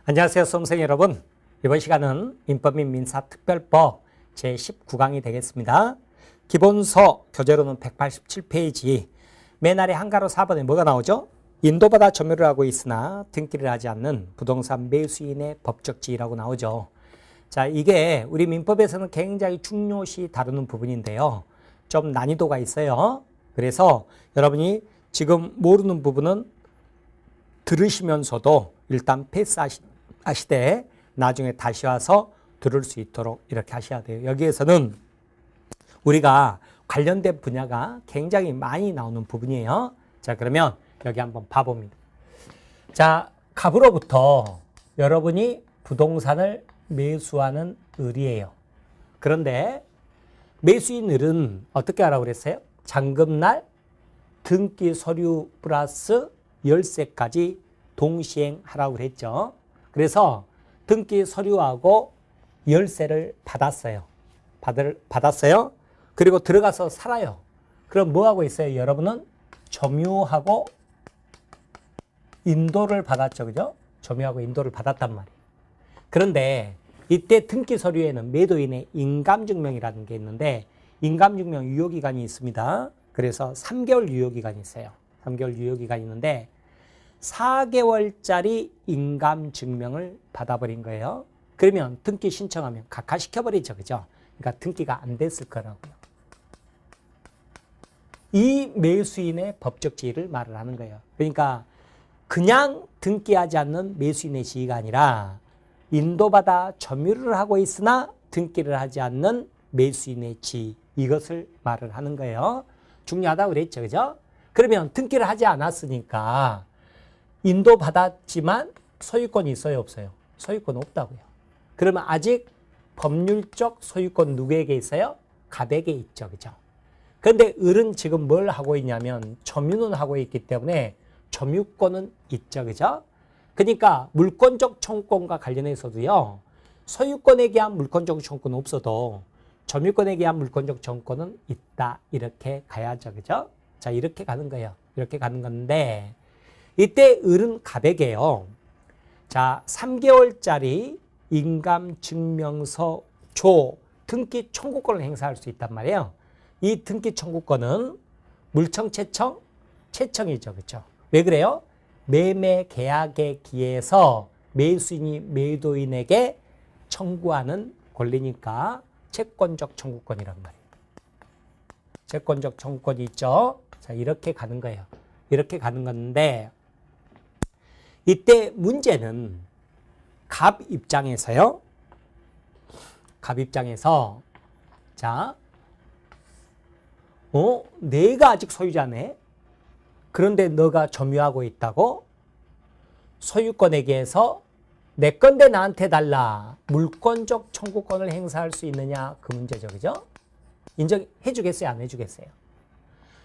안녕하세요, 수험생 여러분. 이번 시간은 민법 및 민사특별법 제19강이 되겠습니다. 기본서 교재로는 187페이지. 맨 아래 한가로 4번에 뭐가 나오죠? 인도받아 점유를 하고 있으나 등기를 하지 않는 부동산 매수인의 법적 지위라고 나오죠. 자, 이게 우리 민법에서는 굉장히 중요시 다루는 부분인데요. 좀 난이도가 있어요. 그래서 여러분이 지금 모르는 부분은 들으시면서도 일단 패스하시되 나중에 다시 와서 들을 수 있도록 이렇게 하셔야 돼요. 여기에서는 우리가 관련된 분야가 굉장히 많이 나오는 부분이에요. 자, 그러면 여기 한번 봐봅니다. 자, 갑으로부터 여러분이 부동산을 매수하는 을이에요. 그런데 매수인 을은 어떻게 하라고 그랬어요? 잔금날 등기 서류 플러스 열세까지 동시행하라고 그랬죠. 그래서 등기 서류하고 열세를 받았어요. 받았어요. 그리고 들어가서 살아요. 그럼 뭐 하고 있어요? 여러분은 점유하고 인도를 받았죠. 그죠? 점유하고 인도를 받았단 말이에요. 그런데 이때 등기 서류에는 매도인의 인감증명이라는 게 있는데 인감증명 유효기간이 있습니다. 그래서 3개월 유효기간이 있어요. 3개월 유효기간이 있는데 4개월짜리 인감증명을 받아버린 거예요. 그러면 등기 신청하면 각하시켜버리죠. 그죠? 그러니까 등기가 안 됐을 거라고요. 이 매수인의 법적 지위를 말을 하는 거예요. 그러니까 그냥 등기하지 않는 매수인의 지위가 아니라 인도받아 점유를 하고 있으나 등기를 하지 않는 매수인의 지위, 이것을 말을 하는 거예요. 중요하다고 그랬죠. 그죠? 그러면 등기를 하지 않았으니까 인도받았지만 소유권이 있어요, 없어요? 소유권 없다고요. 그러면 아직 법률적 소유권 누구에게 있어요? 갑에게 있죠. 그죠? 그런데 을은 지금 뭘 하고 있냐면 점유는 하고 있기 때문에 점유권은 있죠. 그죠? 그러니까 물권적 청구권과 관련해서도요. 소유권에 대한 물권적 청구권은 없어도 점유권에 대한 물권적 청구권은 있다. 이렇게 가야죠. 그죠? 자, 이렇게 가는 거예요. 이렇게 가는 건데 이때 을은 갑에게요. 자, 3개월짜리 인감증명서 조 등기 청구권을 행사할 수 있단 말이에요. 이 등기 청구권은 물청, 채청, 채청이죠. 그렇죠? 왜 그래요? 매매 계약에 기해서 매수인이 매도인에게 청구하는 권리니까 채권적 청구권이란 말이에요. 채권적 청구권이 있죠. 자, 이렇게 가는 거예요. 이렇게 가는 건데 이때 문제는 갑 입장에서요. 갑 입장에서 자, 내가 아직 소유자네. 그런데 너가 점유하고 있다고? 소유권에게서 내 건데 나한테 달라. 물권적 청구권을 행사할 수 있느냐? 그 문제죠. 그죠? 인정해 주겠어요? 안 해주겠어요?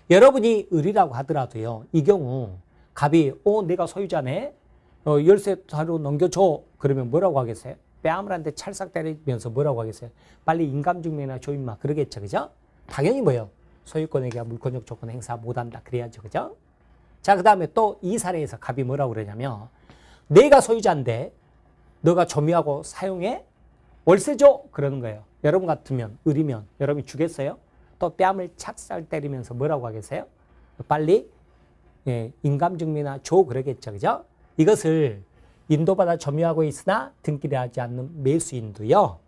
여러분이 을이라고 하더라도요. 이 경우 갑이 내가 소유자네. 열쇠로 넘겨줘. 그러면 뭐라고 하겠어요? 뺨을 한 대 찰싹 때리면서 뭐라고 하겠어요? 빨리 인감증명이나 줘 임마. 그러겠죠. 그죠? 당연히 뭐예요? 소유권에게 물권적 조건 행사 못한다. 그래야죠. 그죠? 자, 그 다음에 또 이 사례에서 갑이 뭐라고 그러냐면 내가 소유자인데 너가 점유하고 사용해? 월세 줘. 그러는 거예요. 여러분 같으면 을이면 여러분이 주겠어요? 또 뺨을 착살 때리면서 뭐라고 하겠어요? 빨리 인감증명이나 줘. 그러겠죠. 그죠? 이것을 인도받아 점유하고 있으나 등기를 하지 않는 매수인도요.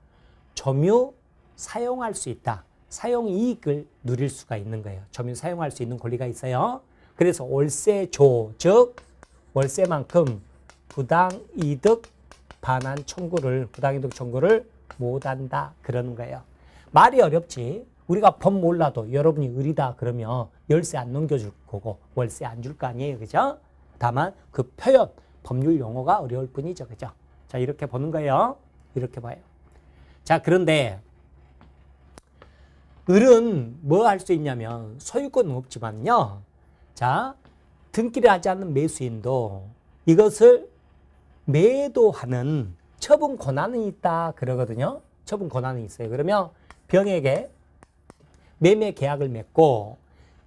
점유 사용할 수 있다. 사용이익을 누릴 수가 있는 거예요. 점유 사용할 수 있는 권리가 있어요. 그래서 월세조, 즉 월세만큼 부당이득 반환 청구를, 부당이득 청구를 못한다. 그러는 거예요. 말이 어렵지. 우리가 법 몰라도 여러분이 을이다 그러면 열세 안 넘겨줄 거고 월세 안 줄 거 아니에요. 그죠? 다만 그 표현, 법률 용어가 어려울 뿐이죠. 그죠? 자, 이렇게 보는 거예요. 이렇게 봐요. 자, 그런데 을은 뭐 할 수 있냐면 소유권은 없지만요. 자, 등기를 하지 않는 매수인도 이것을 매도하는 처분 권한이 있다 그러거든요. 처분 권한이 있어요. 그러면 병에게 매매 계약을 맺고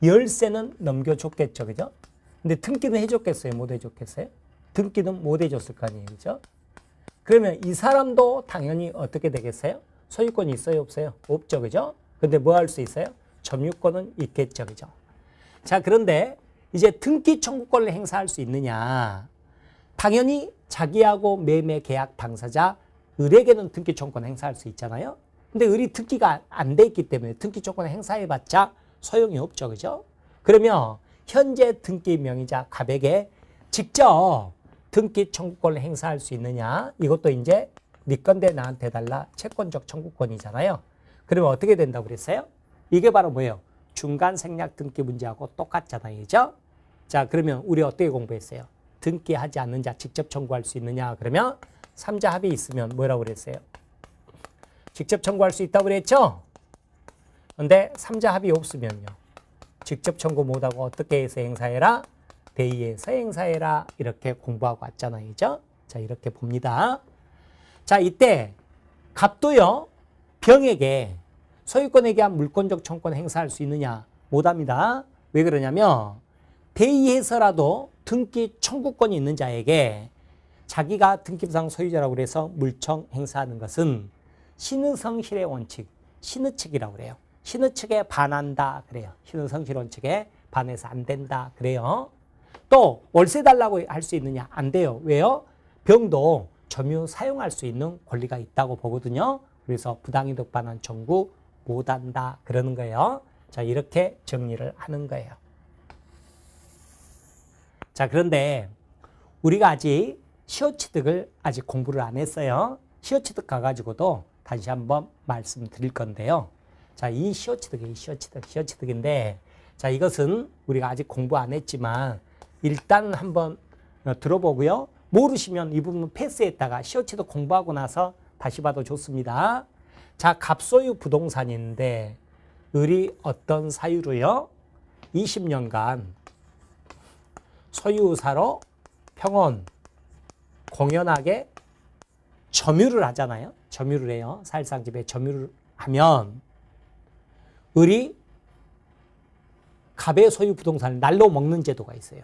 열세는 넘겨줬겠죠. 그죠? 근데 등기는 해줬겠어요? 못 해줬겠어요? 등기는 못 해줬을 거 아니에요. 그죠? 그러면 이 사람도 당연히 어떻게 되겠어요? 소유권이 있어요, 없어요? 없죠, 그죠? 근데 뭐 할 수 있어요? 점유권은 있겠죠, 그죠? 자, 그런데 이제 등기 청구권을 행사할 수 있느냐? 당연히 자기하고 매매 계약 당사자 을에게는 등기 청구권 행사할 수 있잖아요. 근데 을이 등기가 안 돼 있기 때문에 등기 청구권 행사해봤자 소용이 없죠, 그죠? 그러면 현재 등기 명의자 갑에게 직접 등기 청구권을 행사할 수 있느냐? 이것도 이제 네 건데 나한테 달라 채권적 청구권이잖아요. 그러면 어떻게 된다고 그랬어요? 이게 바로 뭐예요? 중간 생략 등기 문제하고 똑같잖아요, 그죠? 자, 그러면 우리 어떻게 공부했어요? 등기하지 않는 자 직접 청구할 수 있느냐? 그러면 3자 합의 있으면 뭐라고 그랬어요? 직접 청구할 수 있다고 그랬죠? 근데 3자 합의 없으면요. 직접 청구 못하고 어떻게 해서 행사해라? 대의해서 행사해라. 이렇게 공부하고 왔잖아요, 그죠? 자, 이렇게 봅니다. 자, 이때 갑도요. 병에게 소유권에 대한 물권적 청구권 행사할 수 있느냐? 못합니다. 왜 그러냐면 대의해서라도 등기 청구권이 있는 자에게 자기가 등기부상 소유자라고 그래서 물청 행사하는 것은 신의성실의 원칙, 신의측이라고 그래요. 신의측에 반한다 그래요. 신의성실 원칙에 반해서 안 된다 그래요. 또 월세 달라고 할 수 있느냐? 안 돼요. 왜요? 병도 점유 사용할 수 있는 권리가 있다고 보거든요. 그래서 부당이득 반환 청구 못한다 그러는 거예요. 자, 이렇게 정리를 하는 거예요. 자, 그런데 우리가 아직 시효취득을 아직 공부를 안 했어요. 시효취득 가가지고도 다시 한번 말씀드릴 건데요. 자, 이 시효취득이에요. 시효취득인데, 자, 이것은 우리가 아직 공부 안 했지만 일단 한번 들어보고요. 모르시면 이 부분 패스했다가 시효취득 공부하고 나서 다시 봐도 좋습니다. 자, 갑소유 부동산인데 을이 어떤 사유로요? 20년간 소유사로 평온 공연하게 점유를 하잖아요. 점유를 해요. 사실상 집에 점유를 하면 을이 갑의 소유 부동산을 날로 먹는 제도가 있어요.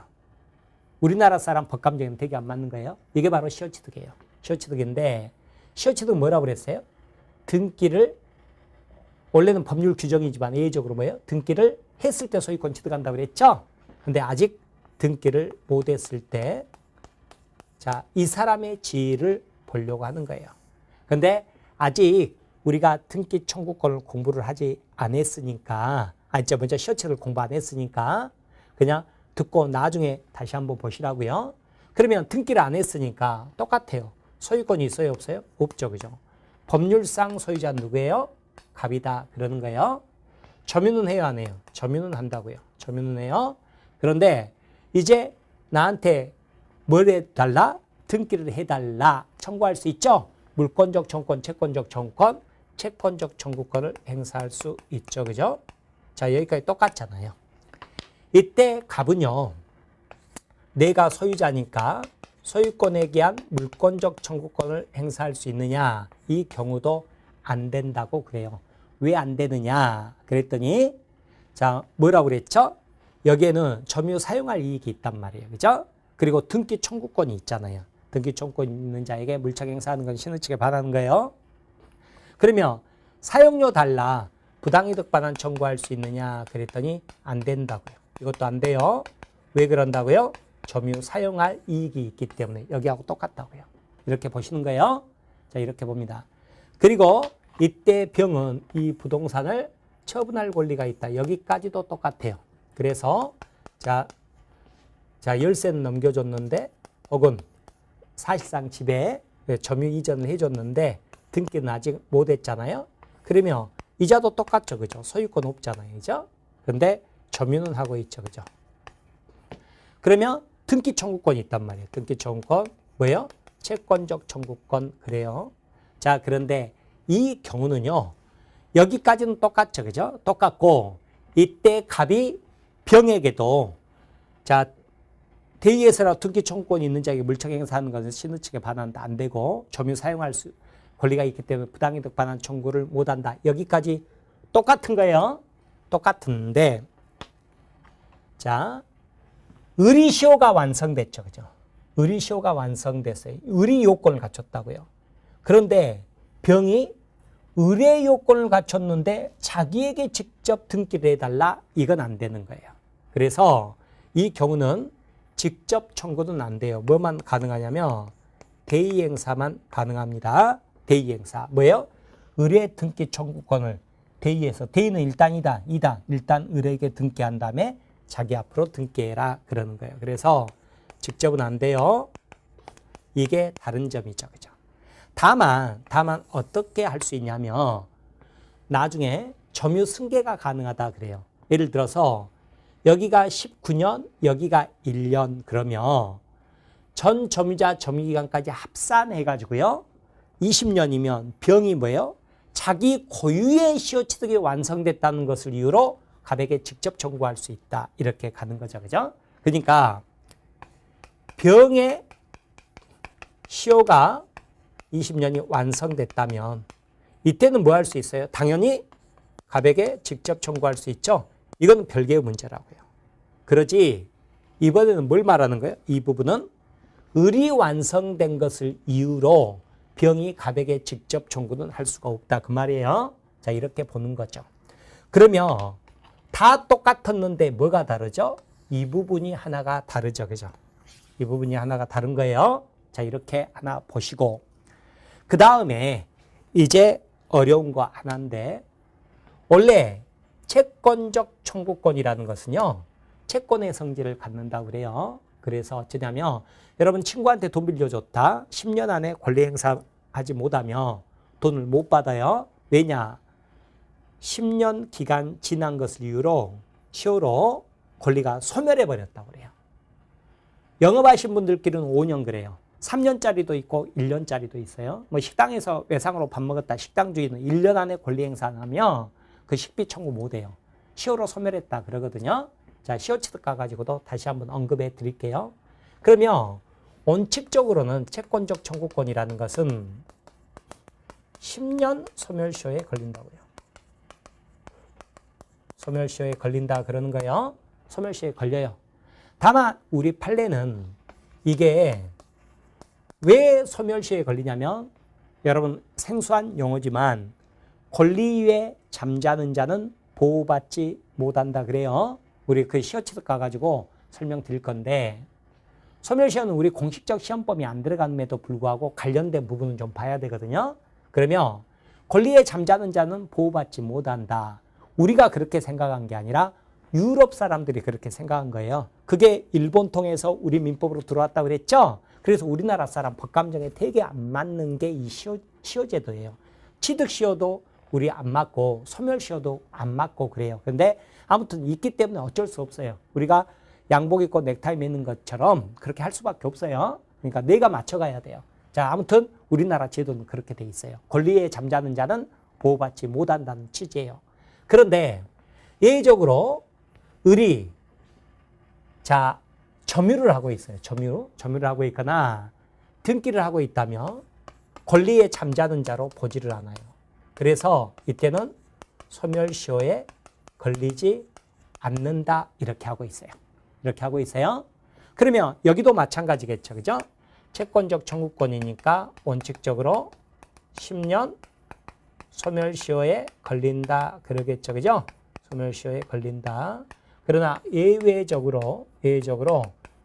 우리나라 사람 법감정에는 되게 안 맞는 거예요. 이게 바로 시효취득이에요. 시효취득인데 시효취득은 뭐라고 그랬어요? 등기를 원래는 법률 규정이지만 예외적으로 뭐예요? 등기를 했을 때 소유권 취득한다고 그랬죠? 근데 아직 등기를 못했을 때 자, 이 사람의 지위를 보려고 하는 거예요. 근데 아직 우리가 등기 청구권을 공부를 하지 않았으니까 먼저 시효취득을 공부 안 했으니까 그냥 듣고 나중에 다시 한번 보시라고요. 그러면 등기를 안 했으니까 똑같아요. 소유권이 있어요, 없어요? 없죠, 그죠? 법률상 소유자 누구예요? 갑이다 그러는 거예요. 점유는 해요, 안 해요? 점유는 한다고요. 점유는 해요. 그런데 이제 나한테 뭘 해달라? 등기를 해달라. 청구할 수 있죠? 물권적 청구권, 채권적 청구권, 채권적 청구권을 행사할 수 있죠, 그죠? 자, 여기까지 똑같잖아요. 이때 갑은요, 내가 소유자니까 소유권에 대한 물권적 청구권을 행사할 수 있느냐? 이 경우도 안 된다고 그래요. 왜 안 되느냐? 그랬더니 자, 뭐라고 그랬죠? 여기에는 점유 사용할 이익이 있단 말이에요. 그죠? 그리고 등기 청구권이 있잖아요. 등기 청구권 있는 자에게 물청 행사하는 건 신의측에 반하는 거예요. 그러면 사용료 달라 부당이득 반환 청구할 수 있느냐? 그랬더니 안 된다고요. 이것도 안 돼요. 왜 그런다고요? 점유 사용할 이익이 있기 때문에 여기하고 똑같다고요. 이렇게 보시는 거예요. 자, 이렇게 봅니다. 그리고 이때 병은 이 부동산을 처분할 권리가 있다. 여기까지도 똑같아요. 그래서 자, 열쇠는 넘겨줬는데 혹은 사실상 집에 점유 이전을 해줬는데 등기는 아직 못했잖아요. 그러면 이자도 똑같죠, 그죠? 소유권 없잖아요, 그죠? 그런데 점유는 하고 있죠, 그죠? 그러면 등기 청구권이 있단 말이에요. 등기 청구권 뭐예요? 채권적 청구권 그래요. 자, 그런데 이 경우는요. 여기까지는 똑같죠, 그죠? 똑같고 이때 갑이 병에게도 자, 대의에서라도 등기 청구권이 있는 자에게 물청 행사하는 것은 신의측에 반한다. 안 되고 점유 사용할 권리가 있기 때문에 부당이득 반환 청구를 못한다. 여기까지 똑같은 거예요. 똑같은데 자, 을이시효가 완성됐죠, 그죠? 의리시효가 완성됐어요. 의리 요건을 갖췄다고요. 그런데 병이 의뢰 요건을 갖췄는데 자기에게 직접 등기를 해달라? 이건 안 되는 거예요. 그래서 이 경우는 직접 청구는 안 돼요. 뭐만 가능하냐면 대의행사만 가능합니다. 대의행사. 뭐예요? 의뢰 등기 청구권을 대의해서, 대의는 1단이다, 2단. 일단 의뢰에게 등기한 다음에 자기 앞으로 등기해라 그러는 거예요. 그래서 직접은 안 돼요. 이게 다른 점이죠. 그죠? 다만 어떻게 할 수 있냐면 나중에 점유 승계가 가능하다 그래요. 예를 들어서 여기가 19년, 여기가 1년 그러면 전 점유자 점유기간까지 합산해가지고요. 20년이면 병이 뭐예요? 자기 고유의 시효취득이 완성됐다는 것을 이유로 갑에게 직접 청구할 수 있다. 이렇게 가는 거죠. 그죠? 그러니까 병의 시효가 20년이 완성됐다면 이때는 뭐 할 수 있어요? 당연히 갑에게 직접 청구할 수 있죠. 이건 별개의 문제라고요. 그러지 이번에는 뭘 말하는 거예요? 이 부분은 을이 완성된 것을 이유로 병이 갑에게 직접 청구는 할 수가 없다 그 말이에요. 자, 이렇게 보는 거죠. 그러면 다 똑같았는데 뭐가 다르죠? 이 부분이 하나가 다르죠. 그죠? 이 부분이 하나가 다른 거예요. 자, 이렇게 하나 보시고 그 다음에 이제 어려운 거 하나인데 원래 채권적 청구권이라는 것은요. 채권의 성질을 갖는다고 그래요. 그래서 어쩌냐면 여러분 친구한테 돈 빌려줬다. 10년 안에 권리 행사하지 못하면 돈을 못 받아요. 왜냐? 10년 기간 지난 것을 이유로 시효로 권리가 소멸해 버렸다고 그래요. 영업하신 분들끼리는 5년 그래요. 3년짜리도 있고 1년짜리도 있어요. 뭐 식당에서 외상으로 밥 먹었다. 식당 주인은 1년 안에 권리 행사하면 그 식비 청구 못 해요. 시효로 소멸했다 그러거든요. 자, 시효취득 가가지고도 다시 한번 언급해 드릴게요. 그러면 원칙적으로는 채권적 청구권이라는 것은 10년 소멸시효에 걸린다고요. 소멸시효에 걸린다 그러는 거예요. 소멸시효에 걸려요. 다만 우리 판례는 이게 왜 소멸시효에 걸리냐면 여러분 생소한 용어지만 권리위에 잠자는 자는 보호받지 못한다 그래요. 우리 그 시효취득 가가지고 설명드릴 건데 소멸시효는 우리 공식적 시험범위 안 들어감에도 불구하고 관련된 부분은 좀 봐야 되거든요. 그러면 권리에 잠자는 자는 보호받지 못한다. 우리가 그렇게 생각한 게 아니라 유럽 사람들이 그렇게 생각한 거예요. 그게 일본 통해서 우리 민법으로 들어왔다고 그랬죠. 그래서 우리나라 사람 법감정에 되게 안 맞는 게 이 시효제도예요. 취득시효도 우리 안 맞고 소멸시효도 안 맞고 그래요. 그런데 아무튼 있기 때문에 어쩔 수 없어요. 우리가 양복 입고 넥타이 매는 것처럼 그렇게 할 수밖에 없어요. 그러니까 내가 맞춰가야 돼요. 자, 아무튼 우리나라 제도는 그렇게 돼 있어요. 권리에 잠자는 자는 보호받지 못한다는 취지예요. 그런데 예외적으로 을이 자 점유를 하고 있어요. 점유를 하고 있거나 등기를 하고 있다면 권리에 잠자는 자로 보지를 않아요. 그래서 이때는 소멸시효에 걸리지 않는다 이렇게 하고 있어요. 이렇게 하고 있어요. 그러면 여기도 마찬가지겠죠. 그죠? 채권적 청구권이니까 원칙적으로 10년 소멸시효에 걸린다 그러겠죠. 그죠? 소멸시효에 걸린다. 그러나 예외적으로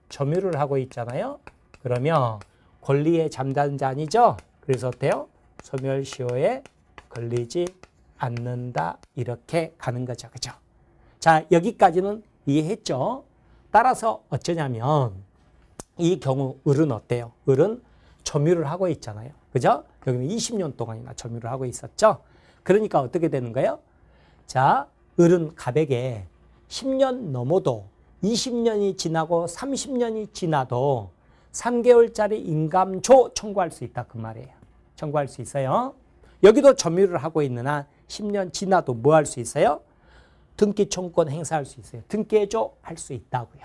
점유를 하고 있잖아요. 그러면 권리에 잠자는 자 아니죠? 그래서 어때요? 소멸시효에 걸리지 않는다 이렇게 가는 거죠. 그죠? 자, 여기까지는 이해했죠? 따라서 어쩌냐면 이 경우 을은 어때요? 을은 점유를 하고 있잖아요. 그죠? 여기는 20년 동안이나 점유를 하고 있었죠? 그러니까 어떻게 되는 거예요? 자, 을은 갑에게 10년 넘어도 20년이 지나고 30년이 지나도 3개월짜리 인감조 청구할 수 있다 그 말이에요. 청구할 수 있어요. 여기도 점유를 하고 있는 한 10년 지나도 뭐 할 수 있어요? 등기 청구권 행사할 수 있어요. 등기해줘 할 수 있다고요.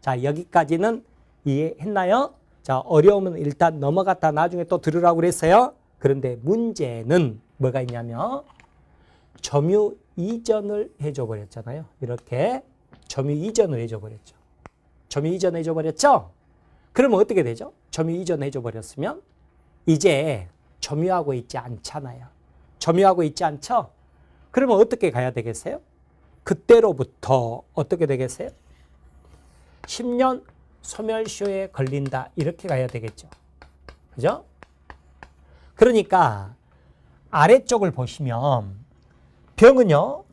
자, 여기까지는 이해했나요? 자, 어려우면 일단 넘어갔다 나중에 또 들으라고 그랬어요. 그런데 문제는 뭐가 있냐면 점유 이전을 해줘 버렸잖아요. 이렇게 점유 이전을 해줘 버렸죠. 점유 이전 해줘 버렸죠. 그러면 어떻게 되죠? 점유 이전해줘 버렸으면 이제 점유하고 있지 않잖아요. 점유하고 있지 않죠? 그러면 어떻게 가야 되겠어요? 그때로부터 어떻게 되겠어요? 10년 소멸시효에 걸린다. 이렇게 가야 되겠죠. 그죠? 그러니까 아래쪽을 보시면 병은요.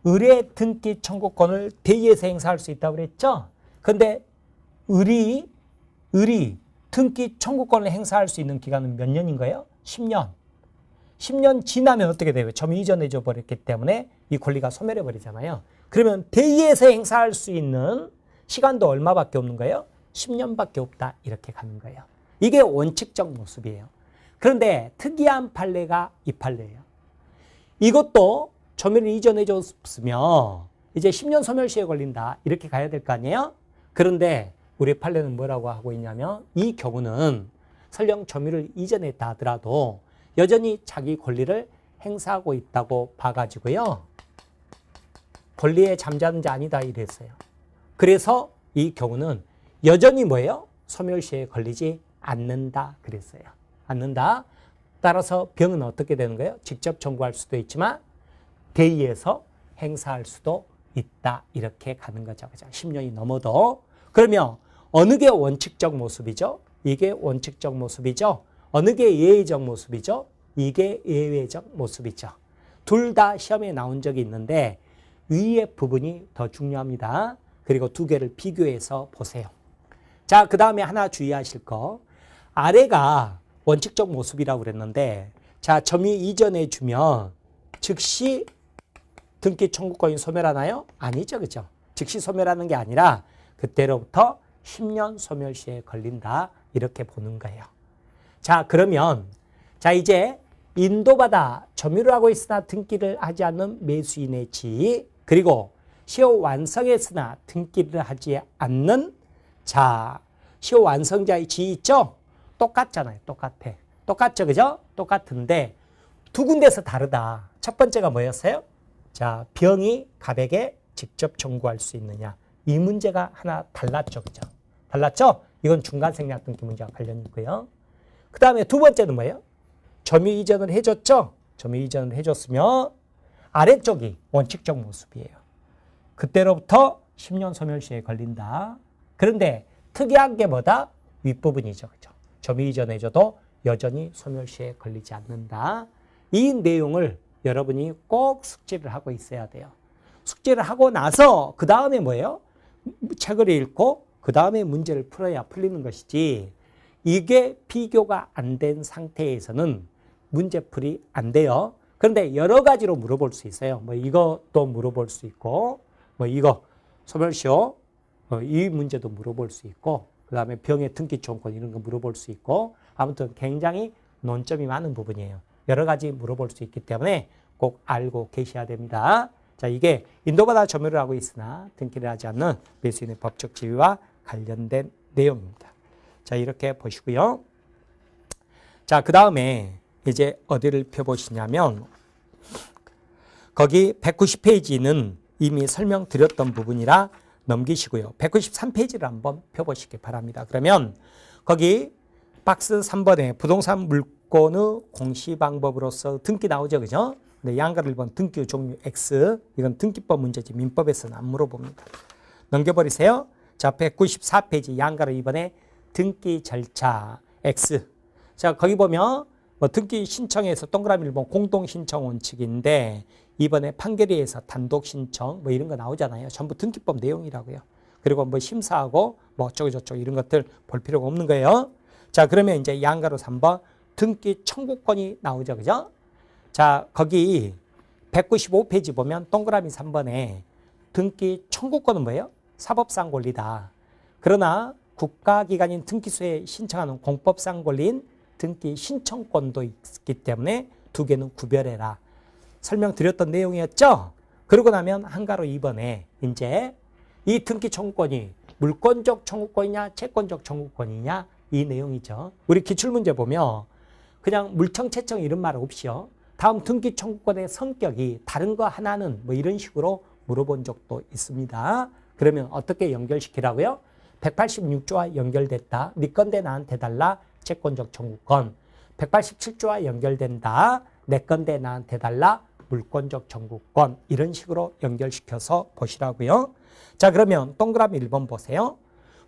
의뢰 등기 청구권을 대의에서 행사할 수 있다고 그랬죠. 근데 의리 등기 청구권을 행사할 수 있는 기간은 몇 년인 거예요? 10년. 10년 지나면 어떻게 돼요? 점유 이전해줘 버렸기 때문에 이 권리가 소멸해 버리잖아요. 그러면 대의에서 행사할 수 있는 시간도 얼마밖에 없는 거예요? 10년밖에 없다. 이렇게 가는 거예요. 이게 원칙적 모습이에요. 그런데 특이한 판례가 이 판례예요. 이것도 점유를 이전해줬으면 이제 10년 소멸시효에 걸린다. 이렇게 가야 될 거 아니에요? 그런데 우리 판례는 뭐라고 하고 있냐면 이 경우는 설령 점유를 이전했다 하더라도 여전히 자기 권리를 행사하고 있다고 봐가지고요. 권리에 잠자는 자 아니다 이랬어요. 그래서 이 경우는 여전히 뭐예요? 소멸시효에 걸리지 않는다 그랬어요. 않는다. 따라서 병은 어떻게 되는 거예요? 직접 청구할 수도 있지만 대의에서 행사할 수도 있다. 이렇게 가는 거죠. 그죠? 10년이 넘어도. 그러면 어느 게 원칙적 모습이죠? 이게 원칙적 모습이죠. 어느 게 예외적 모습이죠? 이게 예외적 모습이죠. 둘 다 시험에 나온 적이 있는데 위의 부분이 더 중요합니다. 그리고 두 개를 비교해서 보세요. 자, 그 다음에 하나 주의하실 거. 아래가 원칙적 모습이라고 그랬는데 자, 점유 이전해 주면 즉시 등기 청구권이 소멸하나요? 아니죠. 그죠? 즉시 소멸하는 게 아니라 그때로부터 10년 소멸시효에 걸린다. 이렇게 보는 거예요. 자, 그러면 자, 이제 인도받아 점유를 하고 있으나 등기를 하지 않는 매수인의 지위 그리고 시효 완성했으나 등기를 하지 않는 자, 시효 완성자의 지위 있죠? 똑같잖아요. 똑같아. 똑같죠. 그죠? 똑같은데 두 군데서 다르다. 첫 번째가 뭐였어요? 자, 병이 갑에게 직접 청구할 수 있느냐. 이 문제가 하나 달랐죠. 그죠? 달랐죠? 이건 중간생략 등기 문제와 관련이 있고요. 그 다음에 두 번째는 뭐예요? 점유 이전을 해줬죠? 점유 이전을 해줬으면 아래쪽이 원칙적 모습이에요. 그때로부터 10년 소멸시효에 걸린다. 그런데 특이한 게 뭐다? 윗부분이죠. 그죠? 점유 이전해줘도 여전히 소멸시효에 걸리지 않는다. 이 내용을 여러분이 꼭 숙지를 하고 있어야 돼요. 숙지를 하고 나서 그 다음에 뭐예요? 책을 읽고 그 다음에 문제를 풀어야 풀리는 것이지 이게 비교가 안 된 상태에서는 문제풀이 안 돼요. 그런데 여러 가지로 물어볼 수 있어요. 뭐 이것도 물어볼 수 있고 뭐 이거 소멸시효 이 문제도 물어볼 수 있고 그 다음에 병의 등기 청구권 이런 거 물어볼 수 있고 아무튼 굉장히 논점이 많은 부분이에요. 여러 가지 물어볼 수 있기 때문에 꼭 알고 계셔야 됩니다. 자, 이게 인도받아 점유를 하고 있으나 등기를 하지 않는 매수인의 법적 지위와 관련된 내용입니다. 자, 이렇게 보시고요. 자, 그 다음에 이제 어디를 펴보시냐면 거기 190페이지는 이미 설명드렸던 부분이라 넘기시고요. 193페이지를 한번 펴보시기 바랍니다. 그러면 거기 박스 3번에 부동산 물권의 공시 방법으로서 등기 나오죠. 그죠? 네, 양가를 1번 등기 종류 X. 이건 등기법 문제지 민법에서는 안 물어봅니다. 넘겨버리세요. 자, 194페이지 양가를 2번에 등기 절차 X. 자, 거기 보면 뭐 등기 신청에서 동그라미 1번 공동 신청 원칙인데 이번에 판결위에서 단독 신청 뭐 이런 거 나오잖아요. 전부 등기법 내용이라고요. 그리고 뭐 심사하고 뭐 어쩌고저쩌고 이런 것들 볼 필요가 없는 거예요. 자, 그러면 이제 양가로 3번 등기 청구권이 나오죠. 그죠? 자, 거기 195페이지 보면 동그라미 3번에 등기 청구권은 뭐예요? 사법상 권리다. 그러나 국가기관인 등기소에 신청하는 공법상 권리인 등기 신청권도 있기 때문에 두 개는 구별해라. 설명드렸던 내용이었죠? 그러고 나면 한가로 2번에 이제 이 등기 청구권이 물권적 청구권이냐 채권적 청구권이냐 이 내용이죠. 우리 기출문제 보면 그냥 물청, 채청 이런 말 없이요. 다음 등기 청구권의 성격이 다른 거 하나는 뭐 이런 식으로 물어본 적도 있습니다. 그러면 어떻게 연결시키라고요? 186조와 연결됐다. 네 건데 나한테 달라. 채권적 청구권. 187조와 연결된다. 내 건데 나한테 달라. 물권적 청구권. 이런 식으로 연결시켜서 보시라고요. 자, 그러면 동그라미 1번 보세요.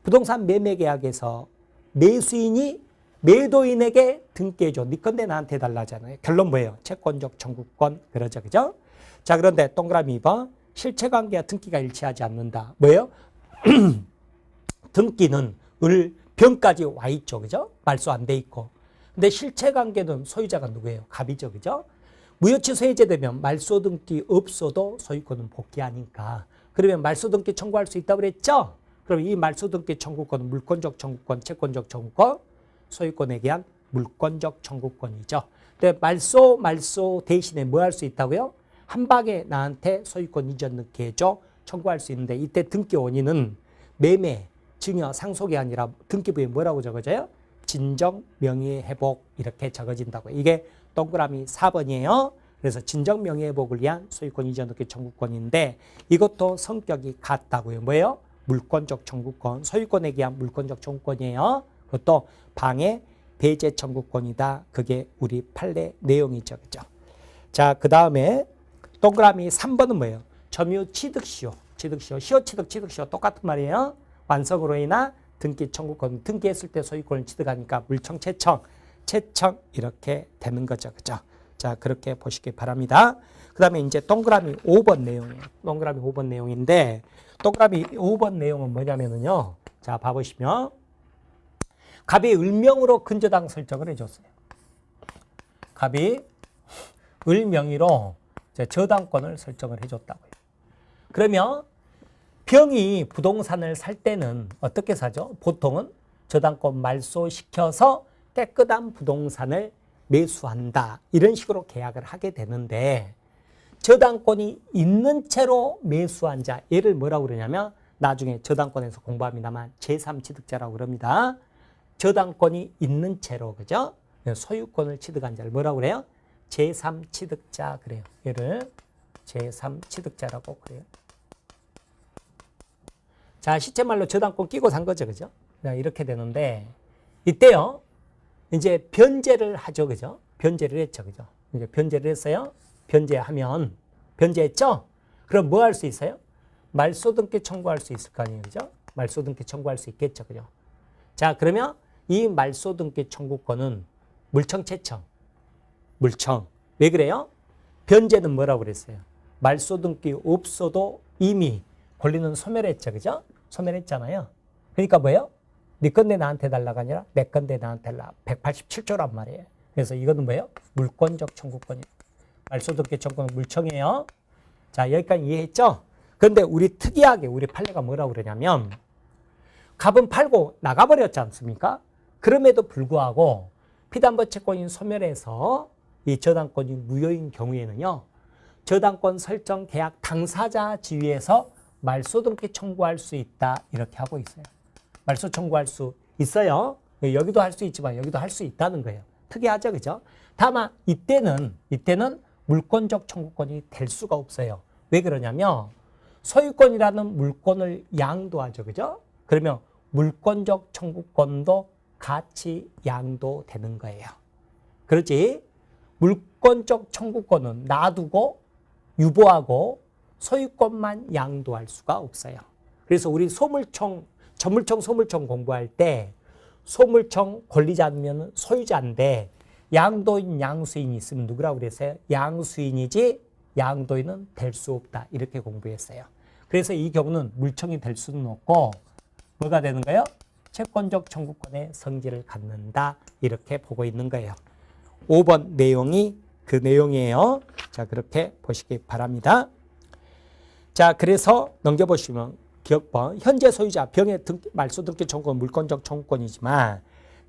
부동산 매매 계약에서 매수인이 매도인에게 등기해줘. 네 건데 나한테 달라잖아요. 결론 뭐예요? 채권적 청구권. 그러죠. 그죠? 자, 그런데 동그라미 2번. 실체관계와 등기가 일치하지 않는다. 뭐예요? 등기는 을, 병까지 와 있죠. 그죠? 말소 안 돼 있고. 근데 실체관계는 소유자가 누구예요? 갑이죠. 그죠? 무효취소 해제되면 말소 등기 없어도 소유권은 복귀하니까. 그러면 말소 등기 청구할 수 있다고 그랬죠? 그럼 이 말소 등기 청구권은 물권적 청구권, 채권적 청구권, 소유권에 대한 물권적 청구권이죠. 근데 말소 대신에 뭐 할 수 있다고요? 한 방에 나한테 소유권 이전 등기 해줘 청구할 수 있는데 이때 등기 원인은 매매, 증여, 상속이 아니라 등기부에 뭐라고 적어져요? 진정 명의 회복 이렇게 적어진다고. 이게 동그라미 4번이에요. 그래서 진정 명의 회복을 위한 소유권 이전 등기 청구권인데 이것도 성격이 같다고요. 뭐예요? 물권적 청구권, 소유권에 의한 물권적 청구권이에요. 그것도 방해, 배제 청구권이다. 그게 우리 판례 내용이죠. 그죠? 자, 그 다음에 동그라미 3번은 뭐예요? 점유 취득시효, 시효 취득, 취득시효 똑같은 말이에요. 완성으로 인한 등기 청구권, 등기했을 때 소유권을 취득하니까 물청, 채청 이렇게 되는 거죠. 그죠? 자, 그렇게 보시기 바랍니다. 그 다음에 이제 동그라미 5번 내용이에요. 동그라미 5번 내용인데 동그라미 5번 내용은 뭐냐면은요. 자, 봐보시면 갑이 을명으로 근저당 설정을 해줬어요. 갑이 을명의로 저당권을 설정을 해줬다고요. 그러면 병이 부동산을 살 때는 어떻게 사죠? 보통은 저당권 말소시켜서 깨끗한 부동산을 매수한다. 이런 식으로 계약을 하게 되는데 저당권이 있는 채로 매수한 자, 얘를 뭐라고 그러냐면 나중에 저당권에서 공부합니다만 제3취득자라고 그럽니다. 저당권이 있는 채로, 그죠? 소유권을 취득한 자를 뭐라고 그래요? 제3취득자 그래요. 얘를 제3취득자라고 그래요. 자, 시체말로 저당권 끼고 산 거죠. 그죠? 이렇게 되는데 이때요. 이제 변제를 하죠. 그죠? 변제를 했죠. 그죠? 이제 변제를 했어요. 변제하면 변제했죠? 그럼 뭐 할 수 있어요? 말소 등기 청구할 수 있을 거 아니에요. 그죠? 말소 등기 청구할 수 있겠죠. 그죠? 자, 그러면 이 말소 등기 청구권은 물청, 채청. 물청. 왜 그래요? 변제는 뭐라고 그랬어요? 말소 등기 없어도 이미 권리는 소멸했죠. 그죠? 소멸했잖아요. 그러니까 뭐예요? 네 건데 나한테 달라가 아니라 내 건데 나한테 달라. 187조란 말이에요. 그래서 이거는 뭐예요? 물권적 청구권이에요. 말소 등기 청구권은 물청이에요. 자, 여기까지 이해했죠? 그런데 우리 특이하게 우리 판례가 뭐라고 그러냐면 갑은 팔고 나가버렸지 않습니까? 그럼에도 불구하고 피담보 채권인 소멸해서 이 저당권이 무효인 경우에는요. 저당권 설정 계약 당사자 지위에서 말소 등기 청구할 수 있다. 이렇게 하고 있어요. 말소 청구할 수 있어요. 여기도 할 수 있지만 여기도 할 수 있다는 거예요. 특이하죠. 그죠? 다만 이때는 물권적 청구권이 될 수가 없어요. 왜 그러냐면 소유권이라는 물권을 양도하죠. 그죠? 그러면 물권적 청구권도 같이 양도되는 거예요. 그렇지? 물권적 청구권은 놔두고 유보하고 소유권만 양도할 수가 없어요. 그래서 우리 전물청 소물청 공부할 때 소물청 권리자면 소유자인데 양도인 양수인이 있으면 누구라고 그랬어요? 양수인이지 양도인은 될 수 없다. 이렇게 공부했어요. 그래서 이 경우는 물청이 될 수는 없고 뭐가 되는 거예요? 채권적 청구권의 성질을 갖는다. 이렇게 보고 있는 거예요. 5번 내용이 그 내용이에요. 자, 그렇게 보시기 바랍니다. 자, 그래서 넘겨보시면 기억번 현재 소유자 병의 말소 등기 청구권 물권적 청구권이지만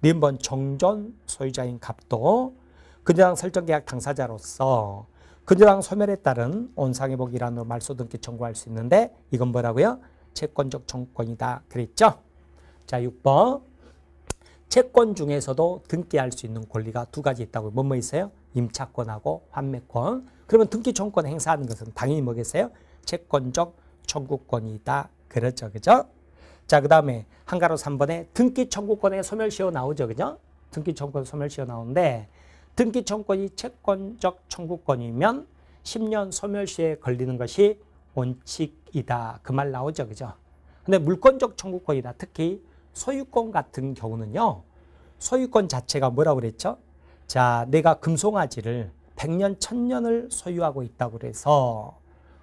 니은번 정존 소유자인 갑도 근저당 설정 계약 당사자로서 근저당 소멸에 따른 온상회복이라는 말소 등기 청구할 수 있는데 이건 뭐라고요? 채권적 청구권이다. 그랬죠? 자, 6번 채권 중에서도 등기할 수 있는 권리가 두 가지 있다고. 뭐뭐 있어요? 임차권하고 환매권. 그러면 등기 청구권 행사하는 것은 당연히 뭐겠어요? 채권적 청구권이다. 그렇죠. 그죠? 자, 그 다음에 한가로 3번에 등기 청구권의 소멸시효 나오죠. 그죠? 등기 청구권 소멸시효 나오는데 등기 청구권이 채권적 청구권이면 10년 소멸시효에 걸리는 것이 원칙이다. 그 말 나오죠. 그죠? 근데 물권적 청구권이다. 특히 소유권 같은 경우는요. 소유권 자체가 뭐라고 그랬죠? 자, 내가 금송아지를 100년, 1000년을 소유하고 있다고 그래서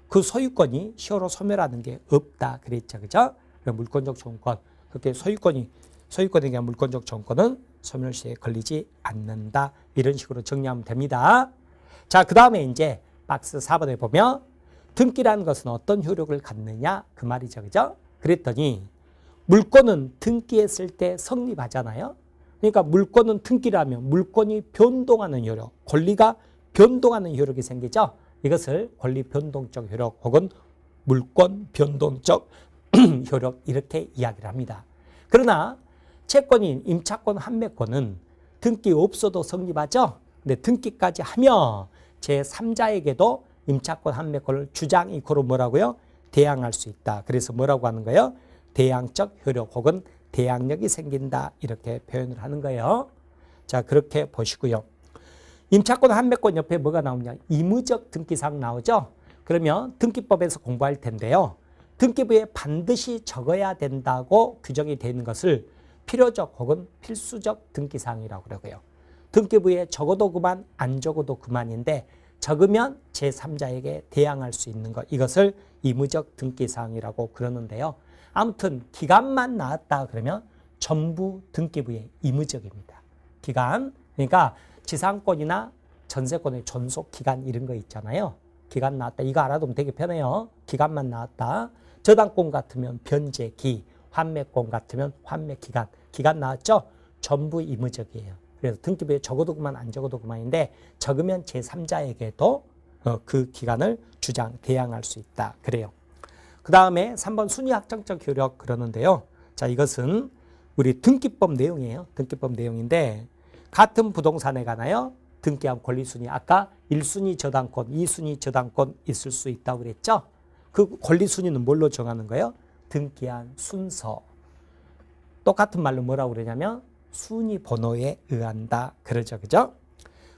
그 소유권이 시효로 소멸하는 게 없다. 그랬죠. 그죠? 물권적 청구권. 그렇게 소유권에 대한 물권적 청구권은 소멸시효에 걸리지 않는다. 이런 식으로 정리하면 됩니다. 자, 그 다음에 이제 박스 4번에 보면 등기라는 것은 어떤 효력을 갖느냐 그 말이죠. 그죠? 그랬더니 물권은 등기했을 때 성립하잖아요. 그러니까 물권은 등기라면 물권이 변동하는 효력, 권리가 변동하는 효력이 생기죠. 이것을 권리 변동적 효력 혹은 물권 변동적 효력 이렇게 이야기를 합니다. 그러나 채권인 임차권 환매권은 등기 없어도 성립하죠. 근데 등기까지 하면 제3자에게도 임차권 환매권을 주장 이코로 뭐라고요? 대항할 수 있다. 그래서 뭐라고 하는 거예요? 대항적 효력 혹은 대항력이 생긴다. 이렇게 표현을 하는 거예요. 자, 그렇게 보시고요. 임차권 환매권 옆에 뭐가 나오냐? 의무적 등기사항 나오죠? 그러면 등기법에서 공부할 텐데요. 등기부에 반드시 적어야 된다고 규정이 되어 있는 것을 필요적 혹은 필수적 등기사항이라고 그러고요. 등기부에 적어도 그만, 안 적어도 그만인데 적으면 제3자에게 대항할 수 있는 것. 이것을 의무적 등기사항이라고 그러는데요. 아무튼 기간만 나왔다 그러면 전부 등기부의 의무적입니다. 기간, 그러니까 지상권이나 전세권의 존속 기간 이런 거 있잖아요. 기간 나왔다. 이거 알아두면 되게 편해요. 기간만 나왔다. 저당권 같으면 변제기, 환매권 같으면 환매기간. 기간 나왔죠? 전부 의무적이에요. 그래서 등기부에 적어도 그만 안 적어도 그만인데 적으면 제3자에게도 그 기간을 주장, 대항할 수 있다. 그래요. 그 다음에 3번 순위확정적 효력 그러는데요. 자, 이것은 우리 등기법 내용이에요. 등기법 내용인데 같은 부동산에 관하여 등기한 권리순위. 아까 1순위 저당권, 2순위 저당권 있을 수 있다고 그랬죠. 그 권리순위는 뭘로 정하는 거예요? 등기한 순서. 똑같은 말로 뭐라고 그러냐면 순위 번호에 의한다. 그러죠. 그죠?